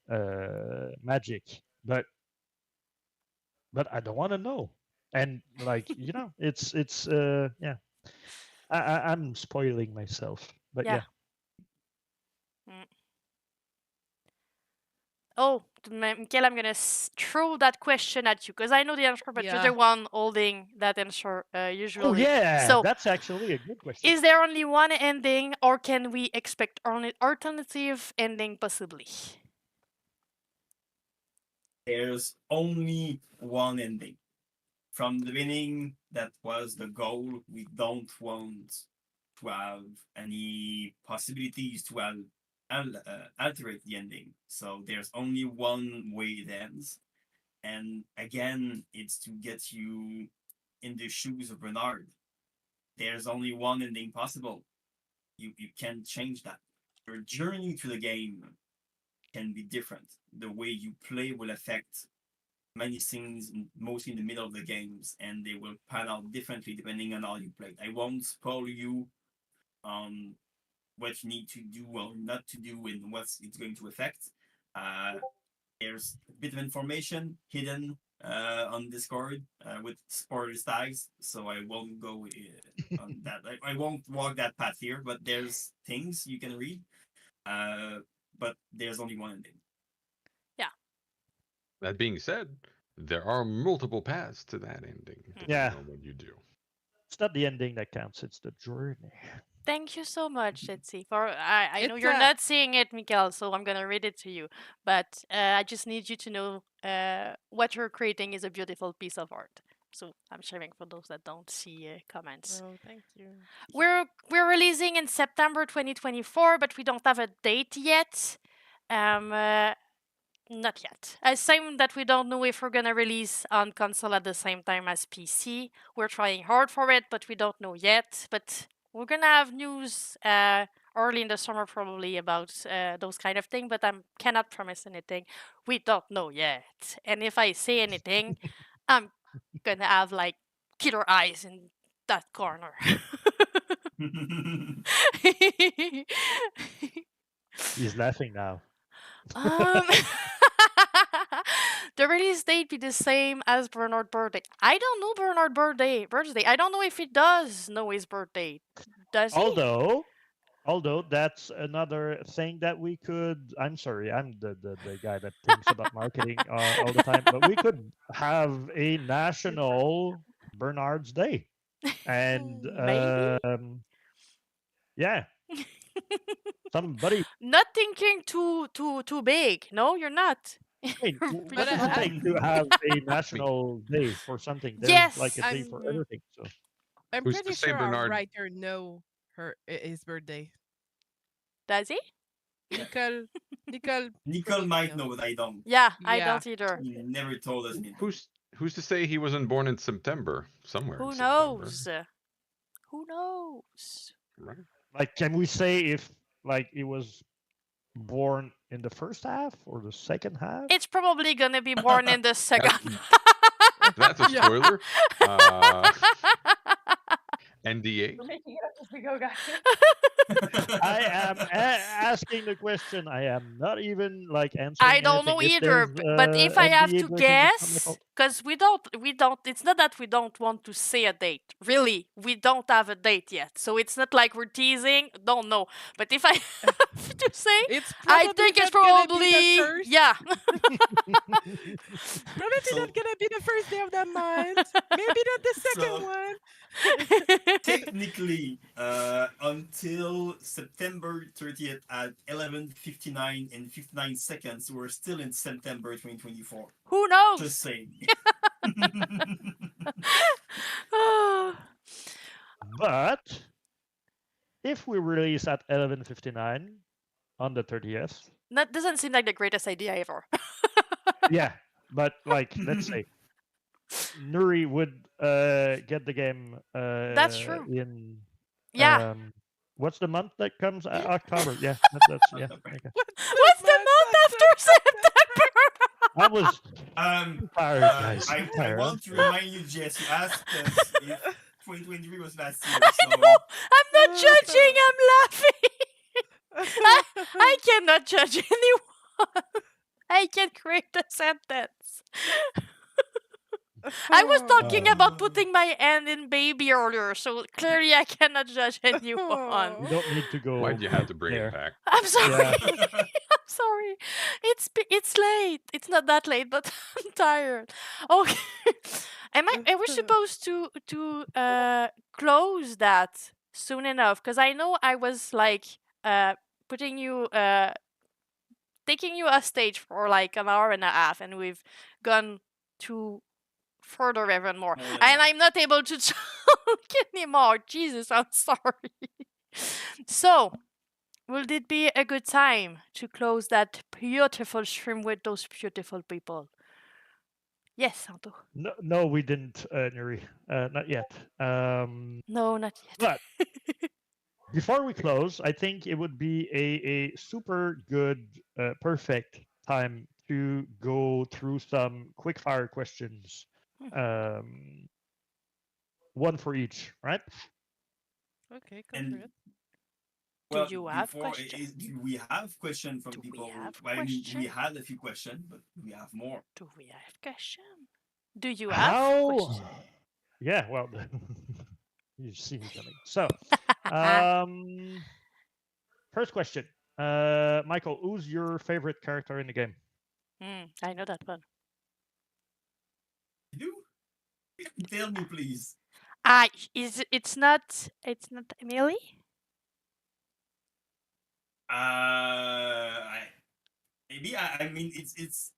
magic, but I don't want to know. And like it's yeah. I'm spoiling myself, but yeah. Mm. Oh, Michael, I'm gonna throw that question at you, because I know the answer, but you're the one holding that answer usually. Oh yeah, so that's actually a good question. Is there only one ending, or can we expect an alternative ending possibly? There's only one ending. From the beginning, that was the goal. We don't want to have any possibilities to alter the ending. So there's only one way it ends. And again, it's to get you in the shoes of Bernard. There's only one ending possible. You can't change that. Your journey to the game can be different. The way you play will affect many things, mostly in the middle of the games, and they will pan out differently depending on how you play. I won't spoil you on what you need to do or not to do and what it's going to affect. There's a bit of information hidden on Discord with spoiler tags, so I won't go on that. I won't walk that path here, but there's things you can read. But there's only one ending. Yeah. That being said, there are multiple paths to that ending, depending on what you do. It's not the ending that counts; it's the journey. Thank you so much, Etsy. I know you're not seeing it, Mikael, so I'm gonna read it to you. But I just need you to know what you're creating is a beautiful piece of art. So I'm sharing for those that don't see comments. Oh, thank you. We're releasing in September 2024, but we don't have a date yet. Not yet. Same that we don't know if we're gonna release on console at the same time as PC. We're trying hard for it, but we don't know yet. But we're gonna have news early in the summer probably about those kind of things. But I cannot promise anything. We don't know yet. And if I say anything, I'm gonna have like killer eyes in that corner. He's laughing now. the release date be the same as Bernard's birthday. I don't know Bernard's birthday. I don't know if he does know his birthday. Does he? Although that's another thing that we could. I'm sorry, I'm the guy that thinks about marketing all the time, but we could have a national Bernard's Day, and Maybe. yeah, somebody. Not thinking too big. No, you're not. Wait, But what does it take to have a national day for something? There's like a Yes. day for everything. So I'm Who's to pretty say sure our Bernard- writer know his birthday. Does he? Nicole Nicole might know, but I don't. Yeah, I Yeah. don't either. He never told us. Who's to say he wasn't born in September somewhere? Who in September, knows? Who knows? Right? like, can we say if like it was born in the first half or the second half? It's probably gonna be born in the second. That's a Yeah. spoiler. NDA. We're making it up as we go, guys. I am asking the question. I am not even like answering. I don't know anything. If either, there's, but if I have NDA to version of guess, Comic because we don't, it's not that we don't want to say a date. Really, we don't have a date yet, so it's not like we're teasing. Don't know, but if I have to say, It's I think it's not gonna be probably the first. yeah. Probably So- not gonna be the first day of the month. Maybe not the second So- one. Technically, until September 30th at 11:59 and 59 seconds, we're still in September 2024. Who knows? Just saying. But if we release at 11:59 on the 30th, That doesn't seem like the greatest idea ever. yeah. But like, let's say Nuri would get the game. That's true. In Yeah. what's the month that comes? October. Yeah, that's yeah. Okay. What's the month after September? I was Um, tired, guys. I tired. want to remind you, Jess, you asked us if 2023 was last year. I So know. I'm not judging. I'm laughing. I cannot judge anyone. I can create a sentence. I was talking about putting my hand in baby earlier, so clearly I cannot judge anyone. You don't need to go. Why'd you have to bring there. it back? I'm sorry. Yeah. I'm sorry. It's late. It's not that late, but I'm tired. Okay. Are we supposed to close that soon enough? Because I know I was like putting you taking you a stage for like an hour and a half, and we've gone to further even more. More than And that. I'm not able to talk anymore. Jesus, I'm sorry. So, will it be a good time to close that beautiful stream with those beautiful people? Yes, Santo. No, we didn't, Nuri. Not yet. No, not yet. But before we close, I think it would be a super good, perfect time to go through some quick fire questions. One for each, right? Okay, go And- for it. Do Well, you have before, questions? do we have questions from Do we people? have I mean, we question? had a few questions, but we have more. Do we have question? Do you have How? question? Yeah, well, you see me coming. So, first question. Michael, who's your favorite character in the game? I know that one. You? Tell me, please. It's not Emily? I mean, it's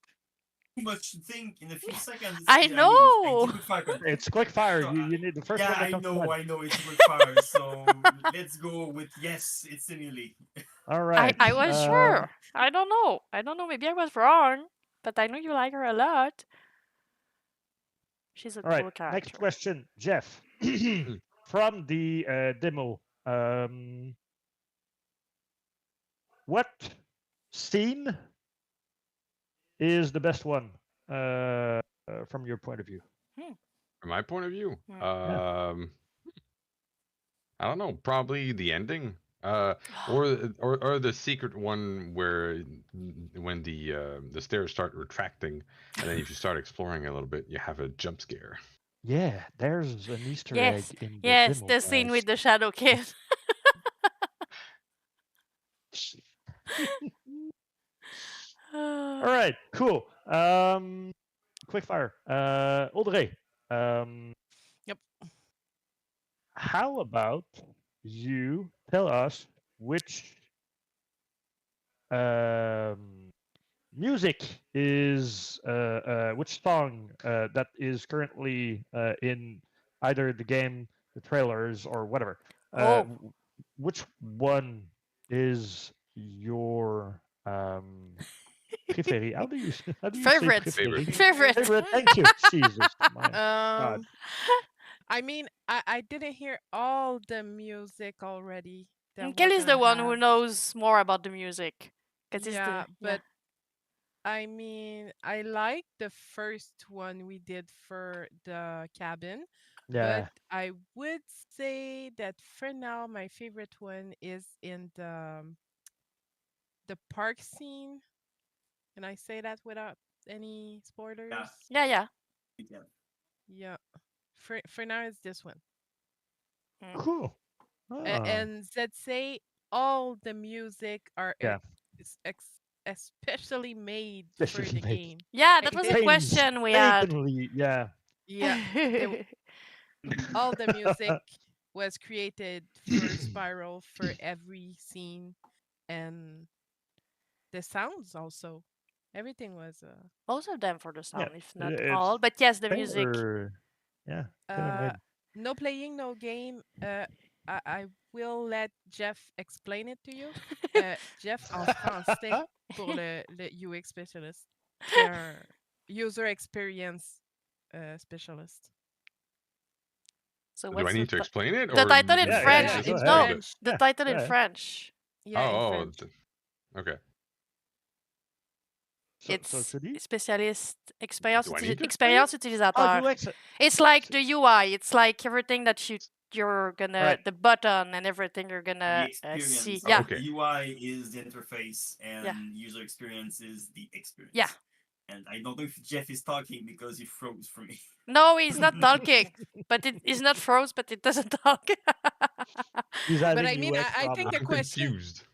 too much to think in a few seconds. I mean, know. think quick fire. It's quick fire. So, You need the first Yeah, one that I comes to know, mind. it's quick fire. So let's go with yes, it's Emily. All right. I was sure. I don't know. Maybe I was wrong, but I know you like her a lot. She's a All right. cool character. Next question, Jeff. From the demo, what scene is the best one from your point of view? From my point of view, Yeah. I don't know. Probably the ending Or the secret one where when the stairs start retracting, and then if you start exploring a little bit, you have a jump scare. Yeah, there's an Easter Yes, egg in the yes, demo, the scene guys. with the Shadow Kid. All right, cool. Quick fire. Audrey. Yep. How about you tell us which music is which song that is currently in either the game, the trailers, or whatever. Oh. Which one is your préféré? How do you say Favorite. préféré? Favorite. Favorite. Thank you. Jesus, my God. I mean, I didn't hear all the music already. that Kel we're is the gonna one who have. knows more about the music. 'Cause it's Yeah, the, but I mean, I like the first one we did for the cabin, Yeah. but I would say that for now, my favorite one is in the park scene. Can I say that without any spoilers? yeah, yeah. Yeah. Yeah. For now, it's this one. Cool. Ah. And let's say all the music are Yeah. especially made for Especially the made. game. Yeah, that was a question we had. Painstakingly, yeah. Yeah, all the music was created for Spiral for every scene, and the sounds also. Everything was Most of them for the sound, Yeah, if not it's all. But yes, the music. tailor- Yeah, tailor-made. no playing, no game. I will let Jeff explain it to you. Jeff en français pour le UX specialist, qui est un user experience specialist. So Do what's I need to explain it? the or title in you French? guys just in do No, French. the Yeah, title in yeah. French. Yeah, in Oh, French. okay. So It's should he? spécialiste expérience, Do I need to explain expérience utilisateur. UX. It's like the UI. It's like everything that you're gonna Right. the button and everything you're gonna The experience. see. Oh, Yeah. okay. UI is the interface, and Yeah. user experience is the experience. Yeah. And I don't know if Jeff is talking because he froze for me. No, he's not talking. But he's not froze, but it doesn't talk. He's But having I mean, UX I think the I'm question. confused.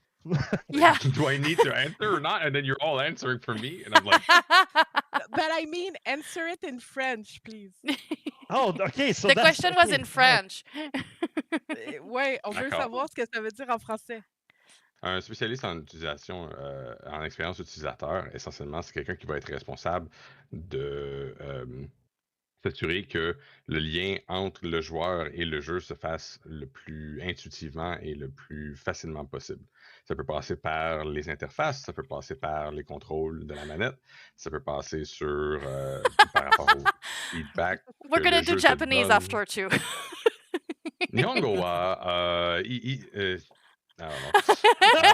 Yeah. Do I need to answer or not? And then you're all answering for me, and I'm like, But I mean, answer it in French, please. Oh, okay. So the that's question was okay, in right. French. Ouais, on veut D'accord. savoir ce que ça veut dire en français. Un spécialiste en utilisation, en expérience utilisateur, essentiellement, c'est quelqu'un qui va être responsable de s'assurer que le lien entre le joueur et le jeu se fasse le plus intuitivement et le plus facilement possible. Ça peut passer par les interfaces, ça peut passer par les contrôles de la manette, ça peut passer sur par rapport au feedback. We're que gonna le do jeu te Japanese donne. after too. Nihongo wa I don't know.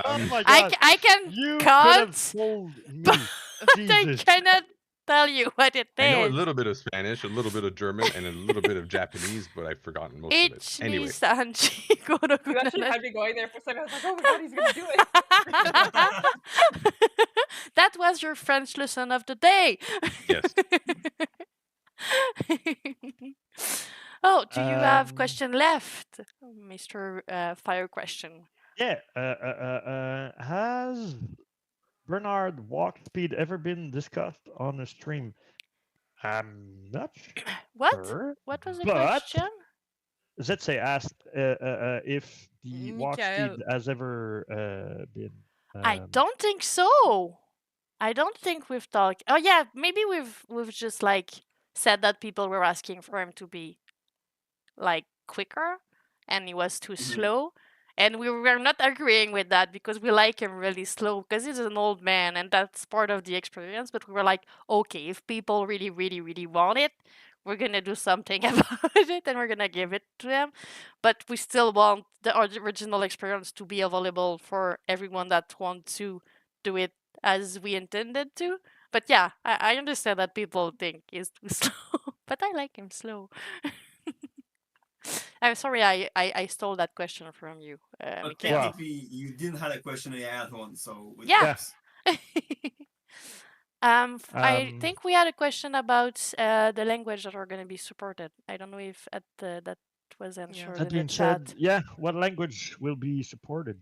Oh my God. I can You could have count, told me. but I Jesus. cannot tell you what it I know a is. little bit of Spanish, a little bit of German, and a little bit of Japanese, but I've forgotten most of it. Ich Anyway, ni sanji koro You actually kuro had me going there for a second. I was like, oh my god, he's gonna do it. That was your French lesson of the day. yes. Oh, do you have Um, question left, Mr. Fire Question? Yeah. Has Bernard walk speed ever been discussed on a stream? I'm not What? sure. What was the but question? Zetsay asked if the walk Michael. speed has ever been. I don't think so. I don't think we've talked. Oh yeah, maybe we've just like said that people were asking for him to be like quicker, and he was too slow. And we were not agreeing with that because we like him really slow because he's an old man and that's part of the experience. But we were like, okay, if people really, really, really want it, we're gonna do something about it and we're gonna give it to them. But we still want the original experience to be available for everyone that wants to do it as we intended to. But yeah, I understand that people think he's too slow, but I like him slow. I'm sorry, I stole that question from you, But Mikael. Wow. technically, you didn't have a question, I had one, so it Yeah. works. I think we had a question about the language that are going to be supported. I don't know if that was answered That in the being chat. said, yeah, what language will be supported?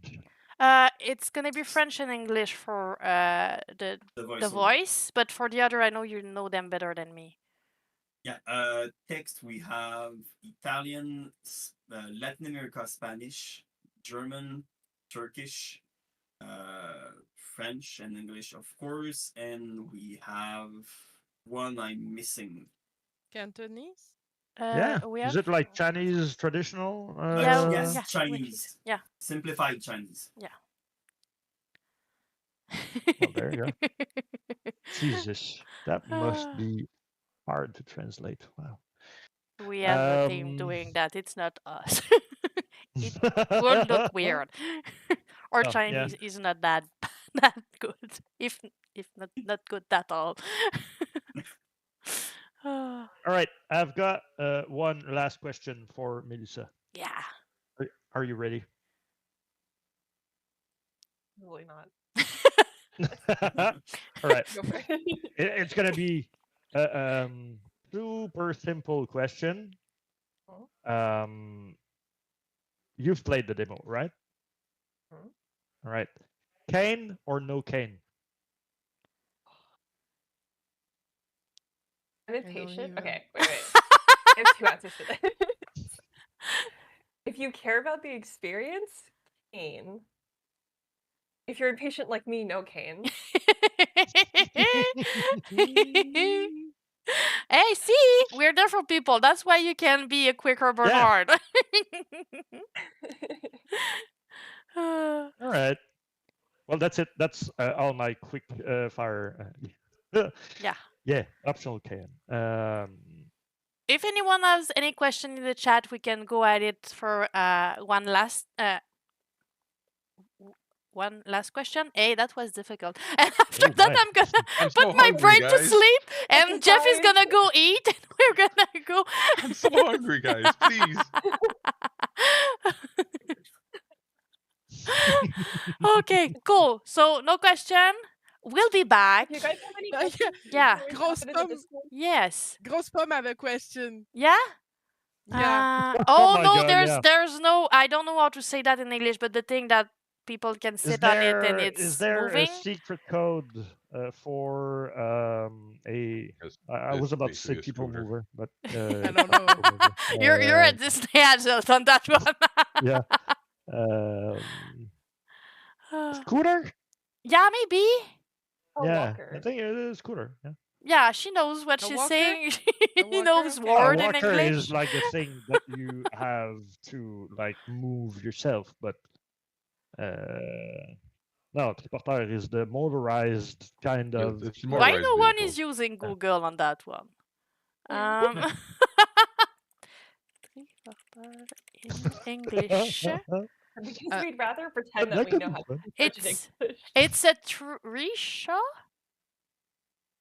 It's going to be French and English for the voiceover. voice, but for the other, I know you know them better than me. Yeah, text we have Italian, Latin America Spanish, German, Turkish, French and English, of course, and we have one I'm missing. Cantonese? Yeah. We Is have... it like Chinese traditional? Yes, yeah, Chinese. Yeah. Simplified Chinese. Yeah. Well, there you go. Jesus, that must be hard to translate. Wow. We have a team doing that. It's not us. It would look weird. Our Oh, Chinese yeah. is not that good, if not good at all. All right, I've got one last question for Melissa. Yeah. Are you ready? Really not. All right. Go for it. It's gonna be a super simple question. You've played the demo, right? Mhm. All right. Cane or no cane? I'm I don't impatient. even- Okay, wait. I have two answers to this. If you care about the experience, cane. If you're impatient like me, no cane. Hey, see, we're different people. That's why you can be a quicker Bernard. All right. Well, that's it. That's all my quick fire. Yeah. Yeah, optional cane. If anyone has any question in the chat, we can go at it for one last question. Hey, that was difficult. And after that, I'm gonna I'm put so my hungry, brain to guys. sleep, and Okay, Jeff is guys. gonna go eat, and we're gonna go. I'm so hungry, guys. Please. Okay, cool. So no question. We'll be back. If you guys have any Yeah. questions, Yeah. you can Grosse always pop it in the pomme. Discord. Yes. Grosse Pomme have a question. Yeah. Yeah. Oh my no, God, yeah. there's no. I don't know how to say that in English, but the thing that people can sit on it and it's is there moving. a secret code for a? I was It's about to say basically a people scooter. mover, but I don't know. people mover. You're at Disney adult on that one. Yeah. Scooter? Yeah, maybe. A Yeah, walker. I think it is scooter. Yeah. Yeah, she knows what A she's walker? saying. A She walker? knows Okay. A word in walker English. is like the thing that you have to like move yourself, but no, triporteur is the motorized kind Yeah, of. it's Why motorized no one vehicle. is using Google on that one? In English. Because we'd rather pretend that that we could know be how to fun. search in English. It's a Trisha?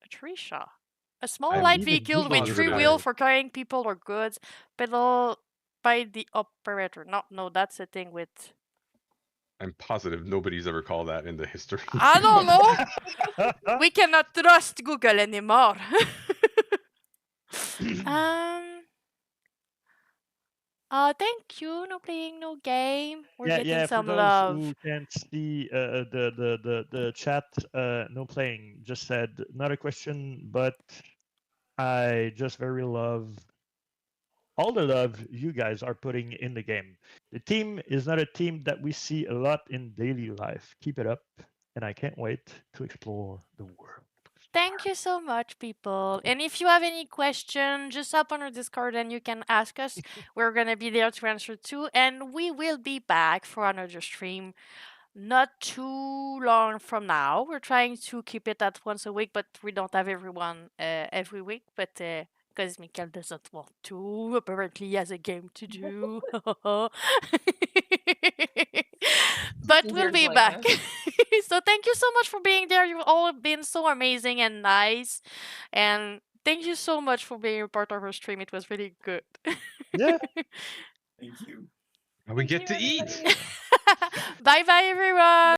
A Trisha. A small I'm light even vehicle with Googling 3 it. wheels for carrying people or goods, pedal by the operator. No, that's the thing with... I'm positive nobody's ever called that in the history. I don't know. We cannot trust Google anymore. Thank you. No playing, no game. We're getting For some those love. who can't see the chat, no playing just said not a question, but I just very love all the love you guys are putting in the game. The team is not a team that we see a lot in daily life. Keep it up, and I can't wait to explore the world. Thank you so much, people. And if you have any question, just hop on our Discord and you can ask us. We're going to be there to answer too. And we will be back for another stream not too long from now. We're trying to keep it at once a week, but we don't have everyone every week. But because Mikael doesn't want to, apparently he has a game to do. But we'll Weird be back. blankness. So thank you so much for being there. You've all been so amazing and nice. And thank you so much for being a part of our stream. It was really good. Yeah. Thank you. And we Thank get you, to eat. everybody. Bye bye, everyone.